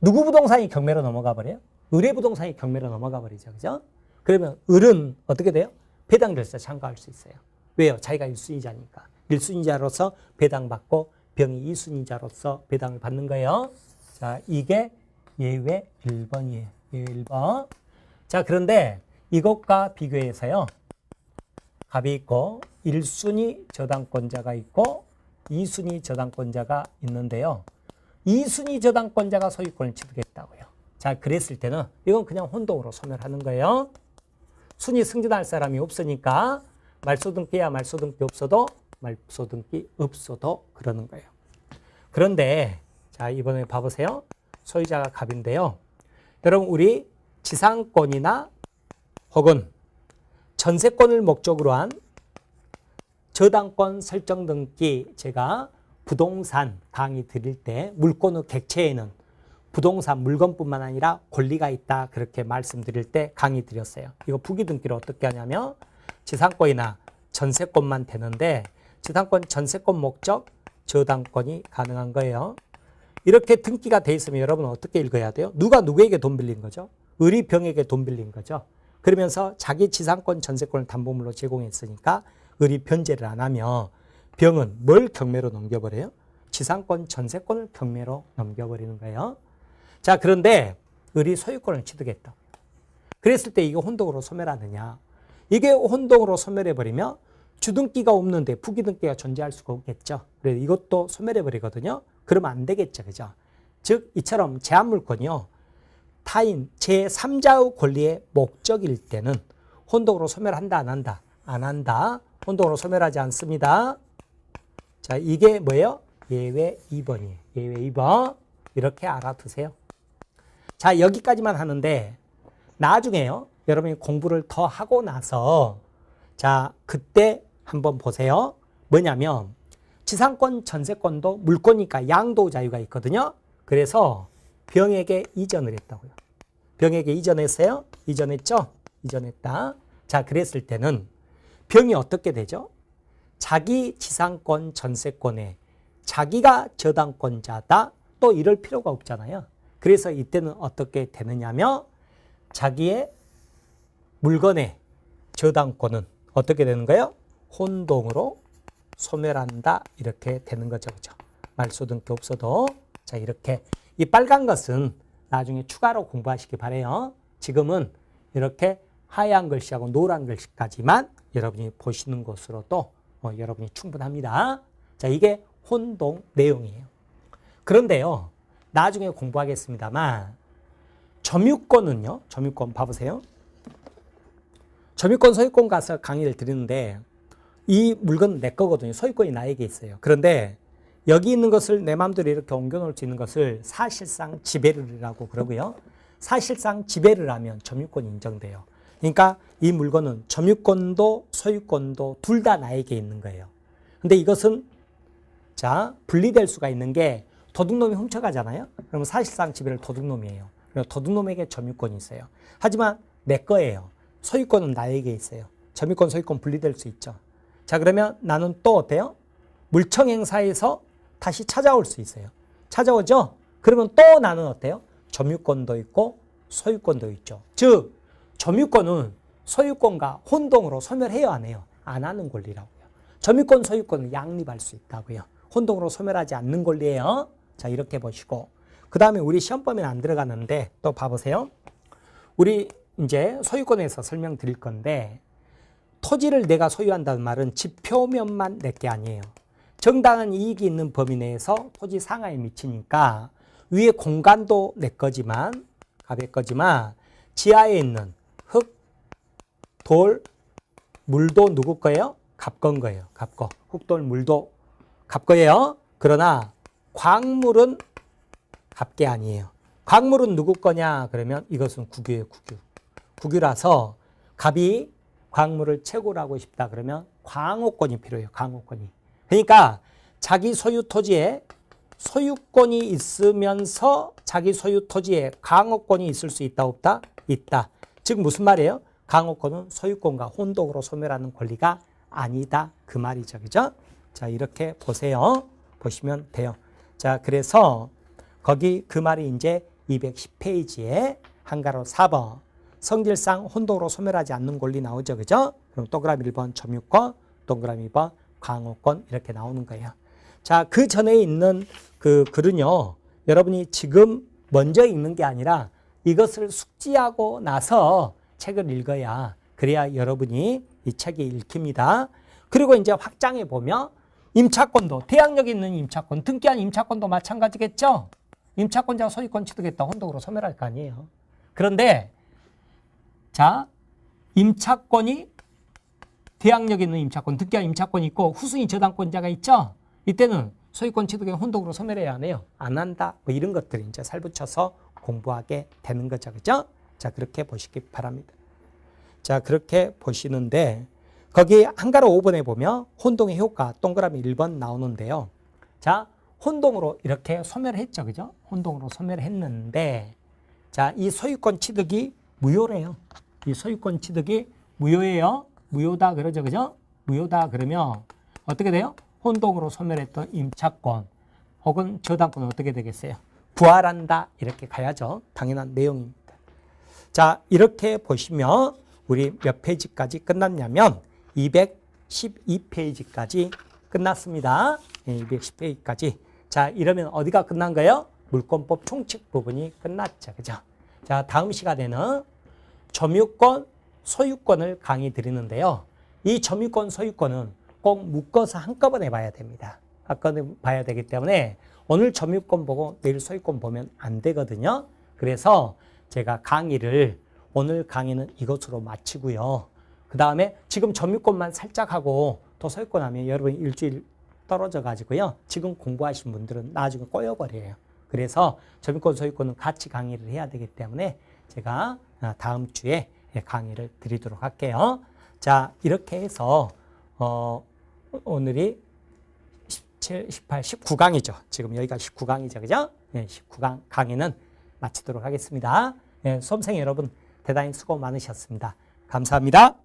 누구 부동산이 경매로 넘어가 버려요? 을의 부동산이 경매로 넘어가 버리죠. 그죠? 그러면 을은 어떻게 돼요? 배당절차 참가할 수 있어요. 왜요? 자기가 1순위자니까. 1순위자로서 배당받고 병이 2순위자로서 배당을 받는 거예요. 자, 이게 예외 1번이에요. 예외 1번. 자, 그런데 이것과 비교해서요. 갑이 있고 1순위 저당권자가 있고 2순위 저당권자가 있는데요. 2순위 저당권자가 소유권을 취득했다고요. 자, 그랬을 때는 이건 그냥 혼동으로 소멸하는 거예요. 순위 승진할 사람이 없으니까 말소등기야 말소등기 없어도 말소등기 없어도 그러는 거예요. 그런데 자, 이번에 봐보세요. 소유자가 갑인데요. 여러분 우리 지상권이나 혹은 전세권을 목적으로 한 저당권 설정 등기 제가 부동산 강의 드릴 때 물권의 객체에는 부동산 물건뿐만 아니라 권리가 있다 그렇게 말씀드릴 때 강의 드렸어요. 이거 부기등기를 어떻게 하냐면 지상권이나 전세권만 되는데 지상권 전세권 목적 저당권이 가능한 거예요. 이렇게 등기가 돼 있으면 여러분은 어떻게 읽어야 돼요? 누가 누구에게 돈 빌린 거죠? 을이병에게 돈 빌린 거죠. 그러면서 자기 지상권 전세권을 담보물로 제공했으니까 을이 변제를 안 하면 병은 뭘 경매로 넘겨버려요? 지상권 전세권을 경매로 넘겨버리는 거예요. 자, 그런데 을이 소유권을 취득했다. 그랬을 때 이게 혼동으로 소멸하느냐? 이게 혼동으로 소멸해버리면 주등기가 없는데 부기등기가 존재할 수가 없겠죠. 그래서 이것도 소멸해버리거든요. 그러면 안 되겠죠. 그죠? 즉 이처럼 제한물권이요. 타인 제3자의 권리의 목적일 때는 혼동으로 소멸한다 안 한다? 안 한다. 혼동으로 소멸하지 않습니다. 자, 이게 뭐예요? 예외 2번이에요. 예외 2번. 이렇게 알아두세요. 자, 여기까지만 하는데 나중에요. 여러분이 공부를 더 하고 나서 자, 그때 한번 보세요. 뭐냐면 지상권, 전세권도 물권이니까 양도 자유가 있거든요. 그래서 병에게 이전을 했다고요. 병에게 이전했어요? 이전했죠? 이전했다. 자, 그랬을 때는 병이 어떻게 되죠? 자기 지상권, 전세권에 자기가 저당권자다. 또 이럴 필요가 없잖아요. 그래서 이때는 어떻게 되느냐면 자기의 물건의 저당권은 어떻게 되는 거예요? 혼동으로 소멸한다. 이렇게 되는 거죠. 그죠? 말소등기 없어도. 자, 이렇게. 이 빨간 것은 나중에 추가로 공부하시기 바라요. 지금은 이렇게 하얀 글씨하고 노란 글씨까지만 여러분이 보시는 것으로도 여러분이 충분합니다. 자, 이게 혼동 내용이에요. 그런데요, 나중에 공부하겠습니다만 점유권은요, 점유권 봐보세요. 점유권, 소유권 가서 강의를 드리는데 이 물건은 내 거거든요. 소유권이 나에게 있어요. 그런데 여기 있는 것을 내 마음대로 이렇게 옮겨놓을 수 있는 것을 사실상 지배를이라고 그러고요. 사실상 지배를 하면 점유권이 인정돼요. 그러니까 이 물건은 점유권도 소유권도 둘 다 나에게 있는 거예요. 근데 이것은 자, 분리될 수가 있는 게 도둑놈이 훔쳐가잖아요. 그러면 사실상 지배를 도둑놈이에요. 그래서 도둑놈에게 점유권이 있어요. 하지만 내 거예요. 소유권은 나에게 있어요. 점유권, 소유권 분리될 수 있죠. 자, 그러면 나는 또 어때요? 물청행사에서 다시 찾아올 수 있어요. 찾아오죠? 그러면 또 나는 어때요? 점유권도 있고 소유권도 있죠. 즉, 점유권은 소유권과 혼동으로 소멸해요, 안 해요? 안 하는 권리라고요. 점유권, 소유권은 양립할 수 있다고요. 혼동으로 소멸하지 않는 권리예요. 자, 이렇게 보시고. 그 다음에 우리 시험 범위는 안 들어가는데 또 봐보세요. 우리 이제 소유권에서 설명드릴 건데 토지를 내가 소유한다는 말은 집 표면만 내 게 아니에요. 정당한 이익이 있는 범위 내에서 토지 상하에 미치니까 위에 공간도 내 거지만 갑의 거지만 지하에 있는 흙, 돌, 물도 누구 거예요? 갑 건 거예요. 갑 거. 흙돌, 물도 갑 거예요. 그러나 광물은 갑게 아니에요. 광물은 누구 거냐? 그러면 이것은 국유예요. 국유. 국유라서 갑이 광물을 채굴 하고 싶다 그러면 광호권이 필요해요. 광호권이. 그러니까 자기 소유 토지에 소유권이 있으면서 자기 소유 토지에 광호권이 있을 수 있다 없다? 있다. 즉 무슨 말이에요? 광호권은 소유권과 혼동으로 소멸하는 권리가 아니다. 그 말이죠. 그죠? 자, 이렇게 보세요. 보시면 돼요. 자, 그래서 거기 그 말이 이제 210페이지에 한가로 4번. 성질상 혼동으로 소멸하지 않는 권리 나오죠. 그죠? 그럼 동그라미 1번 점유권, 동그라미 2번 광호권 이렇게 나오는 거예요. 자, 그 전에 있는 그 글은요. 여러분이 지금 먼저 읽는 게 아니라 이것을 숙지하고 나서 책을 읽어야 그래야 여러분이 이 책이 읽힙니다. 그리고 이제 확장해 보면 임차권도 대항력에 있는 임차권, 등기한 임차권도 마찬가지겠죠. 임차권자가 소유권 취득했다 혼동으로 소멸할 거 아니에요. 그런데 자, 임차권이 대항력에 있는 임차권, 득기한 임차권이 있고 후순위 저당권자가 있죠. 이때는 소유권 취득에 혼동으로 소멸해야 하네요. 안 한다. 뭐 이런 것들을 이제 살붙여서 공부하게 되는 거죠. 그죠? 자, 그렇게 보시기 바랍니다. 자, 그렇게 보시는데 거기 한가로 5번에 보면 혼동의 효과 동그라미 1번 나오는데요. 자, 혼동으로 이렇게 소멸했죠. 그죠? 혼동으로 소멸했는데 자, 이 소유권 취득이 무효래요. 이 소유권 취득이 무효예요. 무효다 그러죠. 그죠? 무효다 그러면 어떻게 돼요? 혼동으로 소멸했던 임차권 혹은 저당권은 어떻게 되겠어요? 부활한다. 이렇게 가야죠. 당연한 내용입니다. 자, 이렇게 보시면 우리 몇 페이지까지 끝났냐면 212페이지까지 끝났습니다. 210페이지까지. 자, 이러면 어디가 끝난 거예요? 물권법 총칙 부분이 끝났죠. 그죠? 자, 다음 시간에는 점유권, 소유권을 강의 드리는데요. 이 점유권, 소유권은 꼭 묶어서 한꺼번에 봐야 됩니다. 한꺼번에 봐야 되기 때문에 오늘 점유권 보고 내일 소유권 보면 안 되거든요. 그래서 제가 강의를 오늘 강의는 이것으로 마치고요. 그 다음에 지금 점유권만 살짝 하고 또 소유권 하면 여러분 일주일 떨어져 가지고요. 지금 공부하신 분들은 나중에 꼬여버려요. 그래서 점유권, 소유권은 같이 강의를 해야 되기 때문에 제가 다음 주에 강의를 드리도록 할게요. 자, 이렇게 해서 오늘이 17, 18, 19강이죠. 지금 여기가 19강이죠. 그죠? 19강 강의는 마치도록 하겠습니다. 수험생 여러분 대단히 수고 많으셨습니다. 감사합니다.